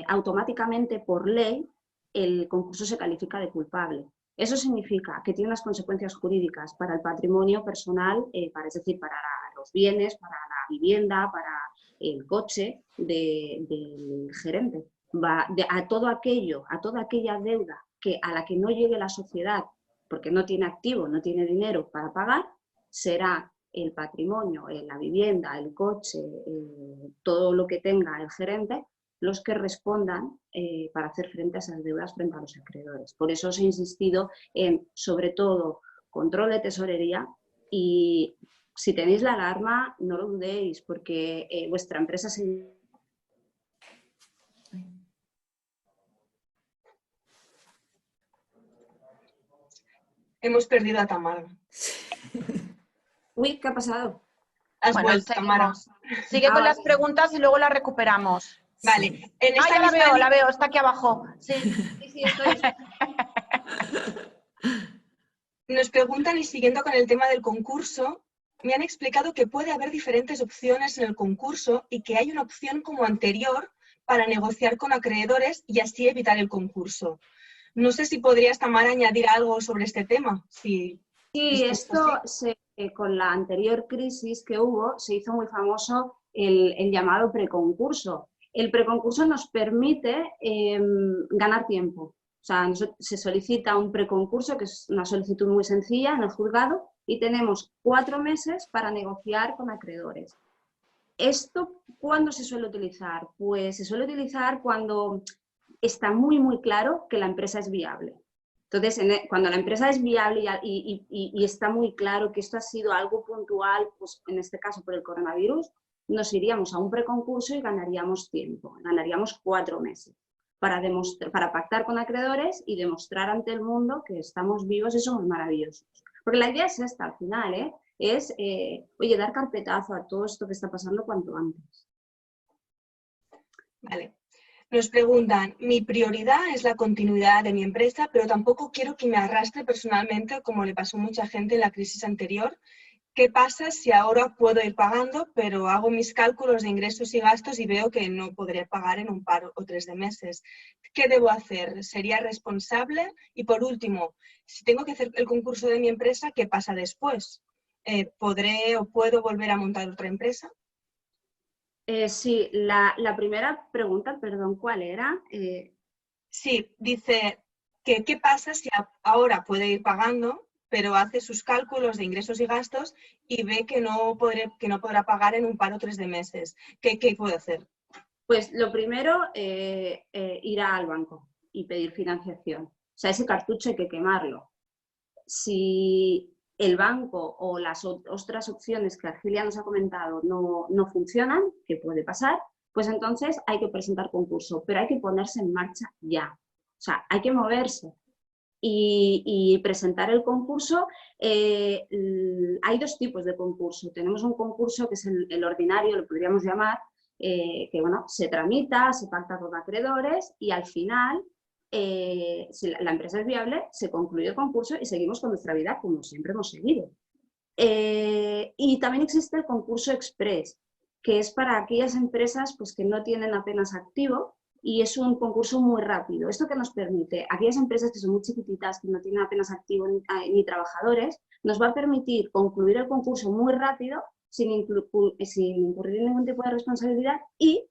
Speaker 2: automáticamente por ley, el concurso se califica de culpable. Eso significa que tiene unas consecuencias jurídicas para el patrimonio personal, es decir, para los bienes, para la vivienda, para el coche del gerente. A toda aquella deuda a la que no llegue la sociedad porque no tiene activo, no tiene dinero para pagar, será el patrimonio, la vivienda, el coche, todo lo que tenga el gerente, los que respondan para hacer frente a esas deudas frente a los acreedores. Por eso os he insistido en, sobre todo, control de tesorería y si tenéis la alarma, no lo dudéis, porque vuestra empresa se...
Speaker 5: Hemos perdido a Tamara.
Speaker 2: Uy, ¿qué ha pasado?
Speaker 5: Has vuelto, Tamara.
Speaker 1: Sigue con las preguntas y luego las recuperamos.
Speaker 5: Vale.
Speaker 1: Sí. Ya la veo, está aquí abajo. Sí, estoy.
Speaker 5: Nos preguntan, y siguiendo con el tema del concurso, me han explicado que puede haber diferentes opciones en el concurso y que hay una opción como anterior para negociar con acreedores y así evitar el concurso. No sé si podrías, Tamara, añadir algo sobre este tema. Sí,
Speaker 2: esto con la anterior crisis que hubo se hizo muy famoso el llamado preconcurso. El preconcurso nos permite ganar tiempo. O sea, se solicita un preconcurso, que es una solicitud muy sencilla en el juzgado, y tenemos 4 meses para negociar con acreedores. ¿Esto cuándo se suele utilizar? Pues se suele utilizar cuando está muy, muy claro que la empresa es viable. Entonces, cuando la empresa es viable y está muy claro que esto ha sido algo puntual, pues en este caso por el coronavirus, nos iríamos a un preconcurso y ganaríamos tiempo, ganaríamos 4 meses para pactar con acreedores y demostrar ante el mundo que estamos vivos y somos maravillosos. Porque la idea es esta, al final, es, oye, dar carpetazo a todo esto que está pasando cuanto antes.
Speaker 5: Vale. Nos preguntan, mi prioridad es la continuidad de mi empresa, pero tampoco quiero que me arrastre personalmente, como le pasó a mucha gente en la crisis anterior. ¿Qué pasa si ahora puedo ir pagando, pero hago mis cálculos de ingresos y gastos y veo que no podré pagar en un par o 3 de meses? ¿Qué debo hacer? ¿Sería responsable? Y por último, si tengo que hacer el concurso de mi empresa, ¿qué pasa después? ¿Podré o puedo volver a montar otra empresa?
Speaker 2: Sí, la primera pregunta, perdón, ¿cuál era?
Speaker 5: Sí, dice que qué pasa si ahora puede ir pagando, pero hace sus cálculos de ingresos y gastos y ve que no podrá pagar en un par o 3 de meses. ¿Qué puede hacer?
Speaker 2: Pues lo primero, ir al banco y pedir financiación. O sea, ese cartucho hay que quemarlo. Si el banco o las otras opciones que Argelia nos ha comentado no funcionan, que puede pasar, pues entonces hay que presentar concurso, pero hay que ponerse en marcha ya. O sea, hay que moverse y presentar el concurso. Hay 2 tipos de concurso. Tenemos un concurso que es el ordinario, lo podríamos llamar, que bueno, se tramita, se pacta con acreedores y al final, si la empresa es viable, se concluye el concurso y seguimos con nuestra vida como siempre hemos seguido. Y también existe el concurso express, que es para aquellas empresas pues, que no tienen apenas activo y es un concurso muy rápido. ¿Esto que nos permite? Aquellas empresas que son muy chiquititas, que no tienen apenas activo ni trabajadores, nos va a permitir concluir el concurso muy rápido sin incurrir en ningún tipo de responsabilidad y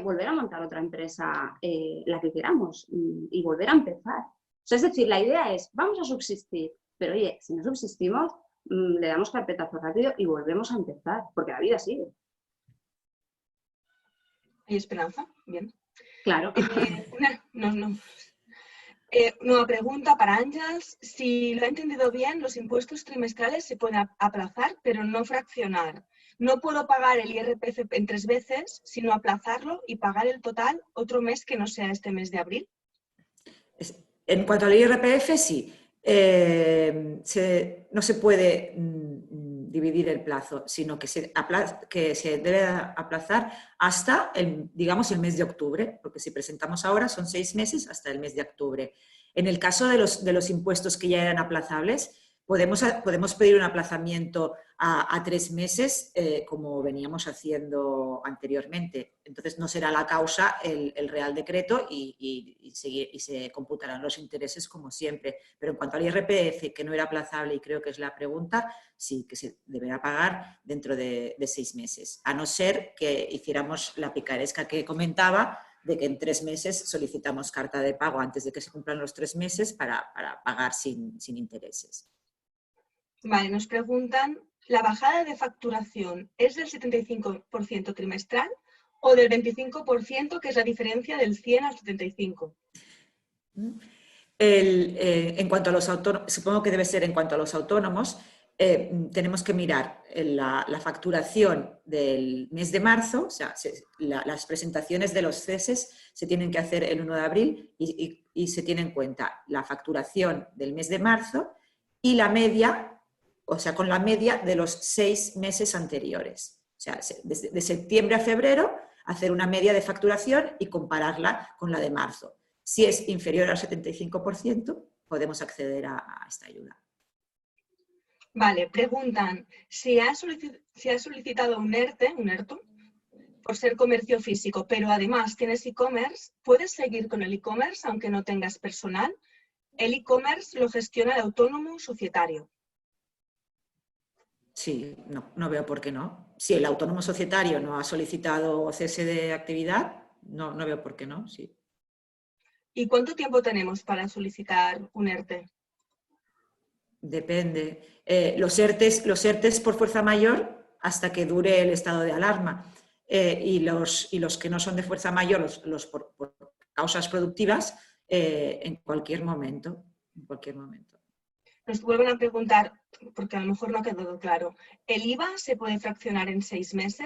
Speaker 2: volver a montar otra empresa, la que queramos, y volver a empezar. O sea, es decir, la idea es, vamos a subsistir, pero oye, si no subsistimos, le damos carpetazo rápido y volvemos a empezar, porque la vida sigue.
Speaker 5: ¿Hay esperanza? Bien.
Speaker 2: Claro.
Speaker 5: Nueva pregunta para Ángels. Si lo he entendido bien, los impuestos trimestrales se pueden aplazar, pero no fraccionar. No puedo pagar el IRPF en 3 veces, sino aplazarlo y pagar el total otro mes que no sea este mes de abril.
Speaker 3: En cuanto al IRPF, sí. No se puede dividir el plazo, sino que se debe aplazar hasta, digamos, el mes de octubre, porque si presentamos ahora son 6 meses hasta el mes de octubre. En el caso de los impuestos que ya eran aplazables, podemos pedir un aplazamiento a 3 meses, como veníamos haciendo anteriormente. Entonces no será la causa el Real Decreto y se computarán los intereses como siempre. Pero en cuanto al IRPF, que no era aplazable y creo que es la pregunta, sí que se deberá pagar dentro de 6 meses. A no ser que hiciéramos la picaresca que comentaba, de que en 3 meses solicitamos carta de pago antes de que se cumplan los 3 meses para pagar sin intereses.
Speaker 5: Vale, nos preguntan, ¿la bajada de facturación es del 75% trimestral o del 25%, que es la diferencia del 100 al 75%?
Speaker 3: En cuanto a los autónomos, supongo que debe ser en cuanto a los autónomos, tenemos que mirar la facturación del mes de marzo, o sea, las presentaciones de los ceses se tienen que hacer el 1 de abril y se tiene en cuenta la facturación del mes de marzo y la media, o sea, con la media de los 6 meses anteriores. O sea, de septiembre a febrero, hacer una media de facturación y compararla con la de marzo. Si es inferior al 75%, podemos acceder a esta ayuda.
Speaker 5: Vale, preguntan, si has solicitado un ERTO, por ser comercio físico, pero además tienes e-commerce, ¿puedes seguir con el e-commerce aunque no tengas personal? El e-commerce lo gestiona el autónomo societario.
Speaker 3: Sí, no veo por qué no. Si el autónomo societario no ha solicitado cese de actividad, no veo por qué no, sí.
Speaker 5: ¿Y cuánto tiempo tenemos para solicitar un ERTE?
Speaker 3: Depende. Los ERTEs por fuerza mayor hasta que dure el estado de alarma. Y los que no son de fuerza mayor, los por causas productivas, en cualquier momento. En cualquier momento.
Speaker 5: Nos vuelven a preguntar, porque a lo mejor no ha quedado claro, ¿el IVA se puede fraccionar en 6 meses?